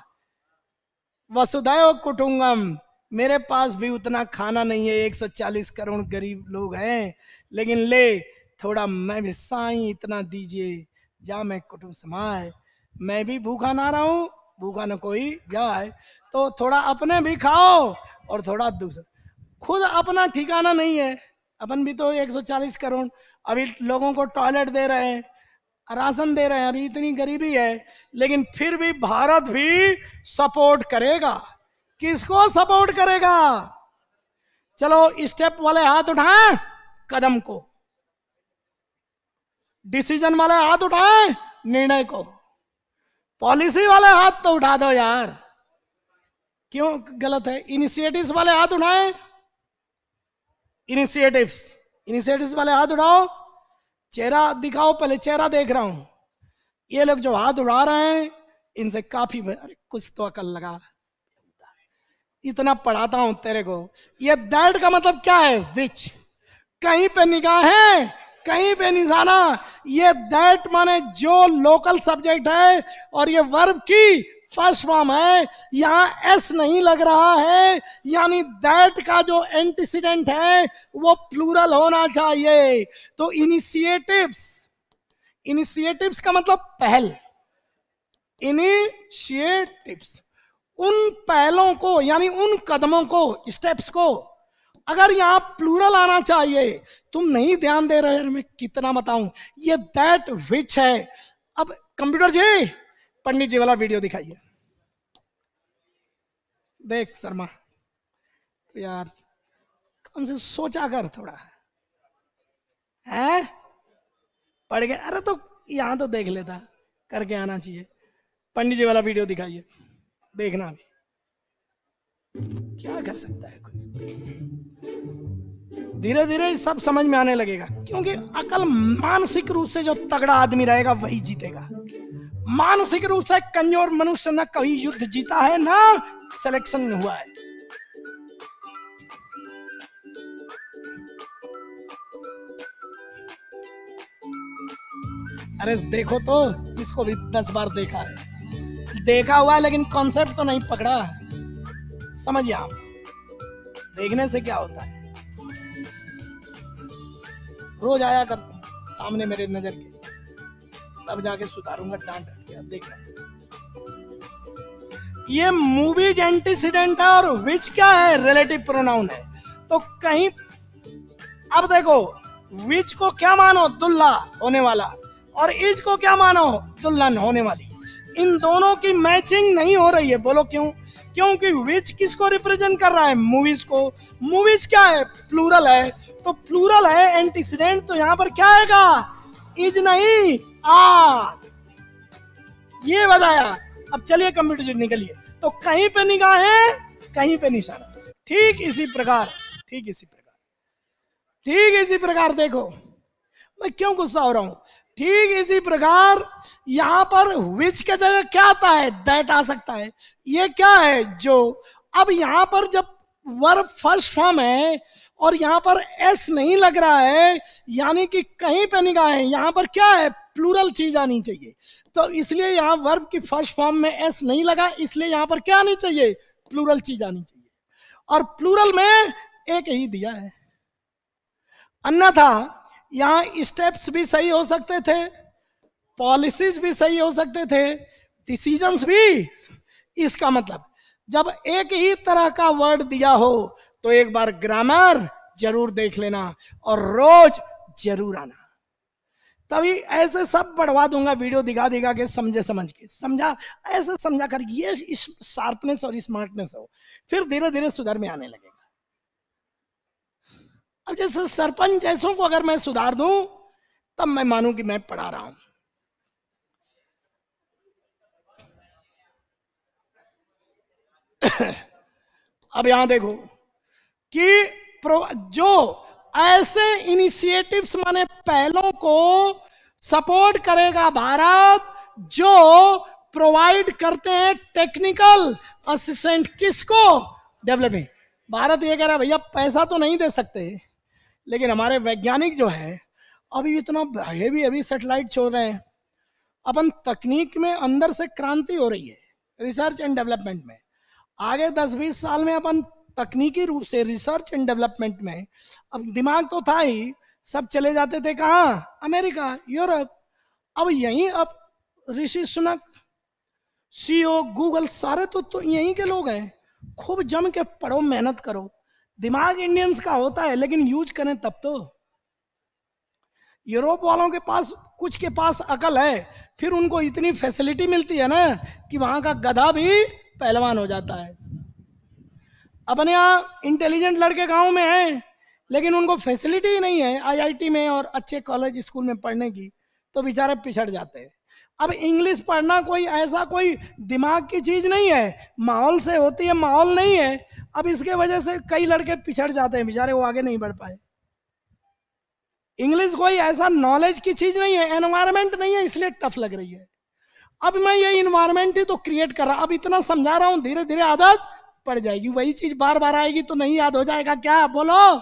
वसुधैव कुटुंबकम, मेरे पास भी उतना खाना नहीं है, 140 करोड़ गरीब लोग हैं, लेकिन ले थोड़ा मैं भी, साईं इतना दीजिए जा मैं कुटुंब समाए, मैं भी भूखा ना रहूं, भूखा न कोई जाए, तो थोड़ा अपने भी खाओ और थोड़ा दूसरा। खुद अपना ठिकाना नहीं है, अपन भी तो 140 करोड़ अभी लोगों को टॉयलेट दे रहे हैं, राशन दे रहे हैं, अभी इतनी गरीबी है, लेकिन फिर भी भारत भी सपोर्ट करेगा। किसको सपोर्ट करेगा? चलो स्टेप वाले हाथ उठाएं, कदम को। डिसीजन वाले हाथ उठाएं, निर्णय को। पॉलिसी वाले हाथ तो उठा दो यार, क्यों गलत है? इनिशिएटिव्स वाले हाथ उठाएं, इनिशिएटिव्स, इनिशिएटिव्स वाले हाथ उठाओ। चेहरा दिखाओ, पहले चेहरा देख रहा हूं। ये लोग जो हाथ उड़ा रहे हैं इनसे काफी, अरे कुछ तो अकल लगा, इतना पढ़ाता हूं तेरे को। ये दैट का मतलब क्या है? विच। कहीं पे निगाहें, कहीं पे निशाना। ये दैट माने जो लोकल सब्जेक्ट है, और ये वर्ब की फर्स्ट फॉर्म है। यहां एस नहीं लग रहा है, यानी दैट का जो एंटीसीडेंट है वो प्लूरल होना चाहिए। तो इनिशिएटिव्स, इनिशिएटिव्स का मतलब पहल, इनिशिएटिव्स, उन पहलों को यानी उन कदमों को, स्टेप्स को। अगर यहां प्लूरल आना चाहिए, तुम नहीं ध्यान दे रहे, मैं कितना बताऊं। ये दैट विच है। अब कंप्यूटर जी पंडित जी वाला वीडियो दिखाइए। देख शर्मा, तो यार कम से सोचा कर थोड़ा, है पढ़ गए? अरे तो यहां तो देख लेता, करके आना चाहिए। पंडित जी वाला वीडियो दिखाइए, देखना अभी क्या कर सकता है कोई। धीरे धीरे सब समझ में आने लगेगा, क्योंकि अकल, मानसिक रूप से जो तगड़ा आदमी रहेगा वही जीतेगा। मानसिक रूप से कमजोर मनुष्य न कभी युद्ध जीता है, ना सिलेक्शन हुआ है। अरे देखो तो, इसको भी 10 बार देखा है, देखा हुआ है, लेकिन कॉन्सेप्ट तो नहीं पकड़ा। समझिए आप, देखने से क्या होता है। रोज आया कर सामने मेरे नजर के, तब जाके सुधारूंगा, डांट के। देखना, ये मूवीज एंटीसीडेंट है, और विच क्या है? रिलेटिव प्रोनाउन है। तो कहीं, अब देखो, विच को क्या मानो? दुल्हा होने वाला, और इज को क्या मानो? दुल्हन होने वाली। इन दोनों की मैचिंग नहीं हो रही है। बोलो क्यों? क्योंकि विच किसको रिप्रेजेंट कर रहा है? मूवीज को। मूवीज क्या है? प्लूरल है। तो प्लूरल है एंटीसीडेंट, तो यहां पर क्या आएगा? इज नहीं, आर। ये बताया। अब चलिए कंप्यूटर से निकलिए। तो कहीं पे निगाह है, कहीं पे निशाना। ठीक इसी प्रकार, ठीक इसी प्रकार, ठीक इसी प्रकार देखो, मैं क्यों गुस्सा हो रहा हूं। ठीक इसी प्रकार यहां पर विच के जगह क्या आता है? दैट आ सकता है। ये क्या है? जो। अब यहां पर जब वर्ब फर्स्ट फॉर्म है और यहां पर एस नहीं लग रहा है, यानी कि कहीं पे निगाह है, यहां पर क्या है? प्लूरल चीज आनी चाहिए। तो इसलिए यहां वर्ब की फर्स्ट फॉर्म में एस नहीं लगा, इसलिए यहां पर क्या आनी चाहिए? प्लूरल चीज आनी चाहिए। और प्लूरल में एक ही दिया है, अन्यथा यहां स्टेप्स भी सही हो सकते थे, पॉलिसीज भी सही हो सकते थे, डिसीजंस भी। इसका मतलब जब एक ही तरह का वर्ड दिया हो तो एक बार ग्रामर जरूर देख लेना और रोज जरूर आना। तभी ऐसे सब बढ़वा दूंगा, वीडियो दिखा देगा के समझे, समझ के समझा, ऐसे समझा कर ये इस शार्पनेस और स्मार्टनेस हो, फिर धीरे धीरे सुधर में आने लगेगा। अब जैसे सरपंच जैसों को अगर मैं सुधार दूं तब मैं मानूं कि मैं पढ़ा रहा हूं। अब यहां देखो कि जो ऐसे इनिशिएटिव्स माने पहलों को सपोर्ट करेगा भारत, जो प्रोवाइड करते हैं टेक्निकल असिस्टेंट किसको? डेवलपिंग। भारत ये कह रहा है भैया पैसा तो नहीं दे सकते, लेकिन हमारे वैज्ञानिक जो है अभी इतना हेवी हेवी सेटेलाइट छोड़ रहे हैं, अपन तकनीक में अंदर से क्रांति हो रही है, रिसर्च एंड डेवलपमेंट में। आगे 10-20 साल में अपन तकनीकी रूप से रिसर्च एंड डेवलपमेंट में, अब दिमाग तो था ही, सब चले जाते थे कहाँ? America, Europe. अब यहीं अब ऋषि सुनक, सीईओ गूगल, सारे तो यहीं के लोग हैं। खूब जम के पढ़ो, मेहनत करो। दिमाग इंडियंस का होता है, लेकिन यूज करें तब तो। यूरोप वालों के पास, कुछ के पास अकल है, फिर उनको इतनी फैसिलिटी मिलती है ना कि वहां का गधा भी पहलवान हो जाता है। अपने यहाँ इंटेलिजेंट लड़के गांव में हैं, लेकिन उनको फैसिलिटी ही नहीं है आईआईटी में और अच्छे कॉलेज स्कूल में पढ़ने की, तो बेचारे पिछड़ जाते हैं। अब इंग्लिश पढ़ना कोई ऐसा कोई दिमाग की चीज नहीं है, माहौल से होती है, माहौल नहीं है। अब इसके वजह से कई लड़के पिछड़ जाते हैं, बेचारे वो आगे नहीं बढ़ पाए। इंग्लिश कोई ऐसा नॉलेज की चीज नहीं है, एनवायरमेंट नहीं है, इसलिए टफ लग रही है। अब मैं ये इन्वायरमेंट ही तो क्रिएट कर रहा, अब इतना समझा रहा हूं, धीरे धीरे आदत पड़ जाएगी। वही चीज बार बार आएगी तो नहीं याद हो जाएगा क्या? बोलो।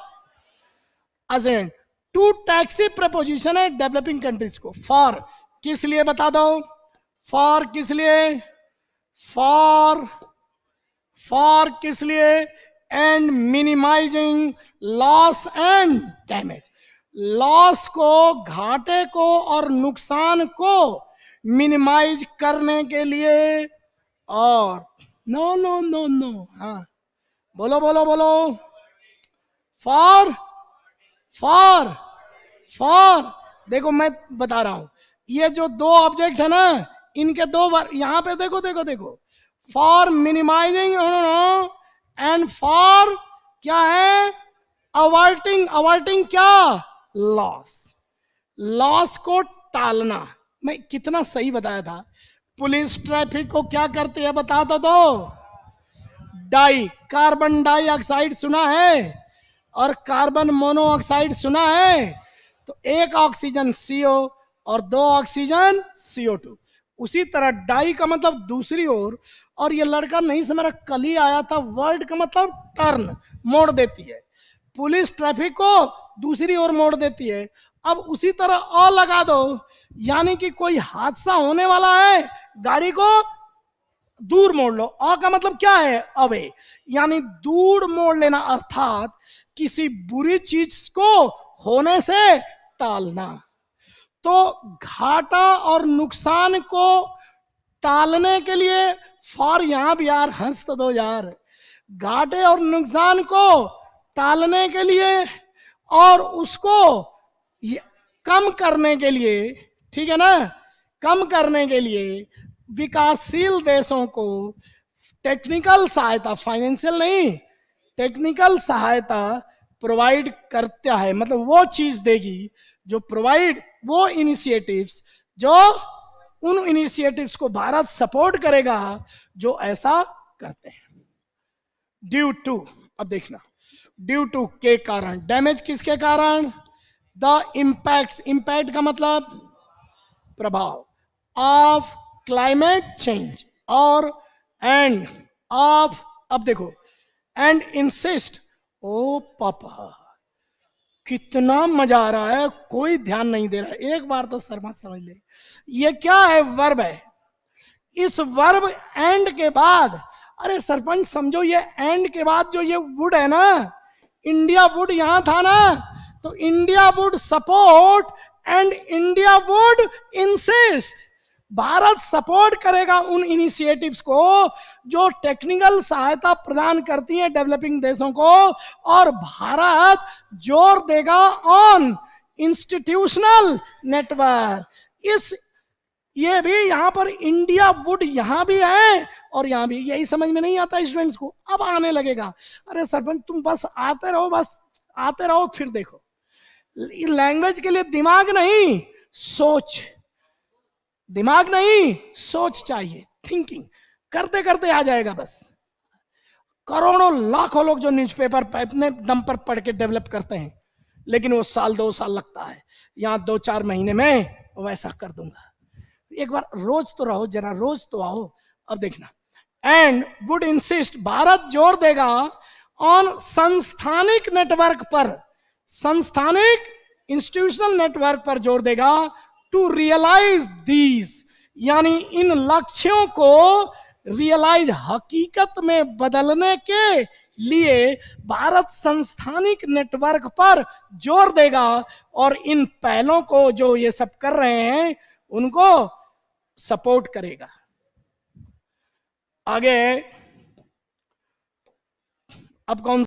असेंट टू टैक्सी प्रपोजिशन है डेवलपिंग कंट्रीज को। फॉर किस लिए बता दो? फॉर किस लिए? फॉर, फॉर किस लिए? And minimizing loss and damage. Loss को, घाटे को और नुकसान को मिनिमाइज करने के लिए। और नो नो नो नो, हाँ बोलो बोलो बोलो। For, for, for. देखो मैं बता रहा हूं, ये जो दो ऑब्जेक्ट है ना, इनके दो बार यहां पे देखो देखो देखो। फॉर मिनिमाइजिंग एंड फॉर क्या है? अवर्टिंग। अवर्टिंग क्या? लॉस। लॉस को टालना। मैं कितना सही बताया था। पुलिस ट्रैफिक को क्या करती है बता दो। डाई, कार्बन डाइऑक्साइड सुना है और कार्बन मोनोऑक्साइड सुना है। तो एक ऑक्सीजन CO और दो ऑक्सीजन CO2। उसी तरह डाई का मतलब दूसरी ओर, और ये लड़का नहीं समझ रहा, कल ही आया था, वर्ड का मतलब टर्न, मोड़ देती है। पुलिस ट्रैफिक को दूसरी ओर मोड़ देती है। अब उसी तरह अ लगा दो, यानी कि कोई हादसा होने वाला है, गाड़ी को दूर मोड़ लो। अ का मतलब क्या है? अवे, यानी दूर मोड़ लेना, अर्थात किसी बुरी चीज को होने से टालना। तो घाटा और नुकसान को टालने के लिए, फॉर यहां भी यार हंस तो दो यार, घाटे और नुकसान को टालने के लिए और उसको कम करने के लिए, ठीक है ना, कम करने के लिए विकासशील देशों को टेक्निकल सहायता, फाइनेंशियल नहीं, टेक्निकल सहायता प्रोवाइड करता है, मतलब वो चीज देगी जो प्रोवाइड, वो इनिशिएटिव्स, जो उन इनिशिएटिव्स को भारत सपोर्ट करेगा जो ऐसा करते हैं। ड्यू टू, अब देखना, ड्यू टू के कारण, डैमेज किसके कारण, द इम्पैक्ट, इम्पैक्ट का मतलब प्रभाव, ऑफ क्लाइमेट चेंज और एंड ऑफ, अब देखो, एंड इंसिस्ट, ओ पापा कितना मजा आ रहा है, कोई ध्यान नहीं दे रहा है, एक बार तो शर्मा समझ ले, ये क्या है, वर्ब है। इस वर्ब एंड के बाद, अरे सरपंच समझो, ये एंड के बाद जो ये वुड है ना, इंडिया वुड यहां था ना, तो India would support and India would insist, Bharat support करेगा उन इनिशिएटिव्स को जो टेक्निकल सहायता प्रदान करती हैं डेवलपिंग देशों को, और भारत जोर देगा ऑन इंस्टीट्यूशनल नेटवर्क। इस, ये भी यहां पर इंडिया वुड यहां भी है और यहां भी, यही समझ में नहीं आता स्टूडेंट्स को, अब आने लगेगा। अरे सरपंच तुम बस आते रहो, बस आते रहो, फिर देखो, लैंग्वेज के लिए दिमाग नहीं सोच, दिमाग नहीं सोच चाहिए, थिंकिंग करते करते आ जाएगा। बस करोड़ों लाखों लोग जो न्यूज़पेपर अपने दम पर पढ़ के डेवलप करते हैं, लेकिन वो साल 2 साल लगता है, यहां 2-4 महीने में वैसा कर दूंगा। एक बार रोज तो रहो, जरा रोज तो आओ। अब देखना, एंड वुड इंसिस्ट, भारत जोर देगा ऑन संस्थानिक नेटवर्क पर, संस्थानिक इंस्टीट्यूशनल नेटवर्क पर जोर देगा, टू रियलाइज दीज, यानी इन लक्ष्यों को रियलाइज, हकीकत में बदलने के लिए भारत संस्थानिक नेटवर्क पर जोर देगा और इन पहलों को जो ये सब कर रहे हैं उनको सपोर्ट करेगा। आगे अब कौन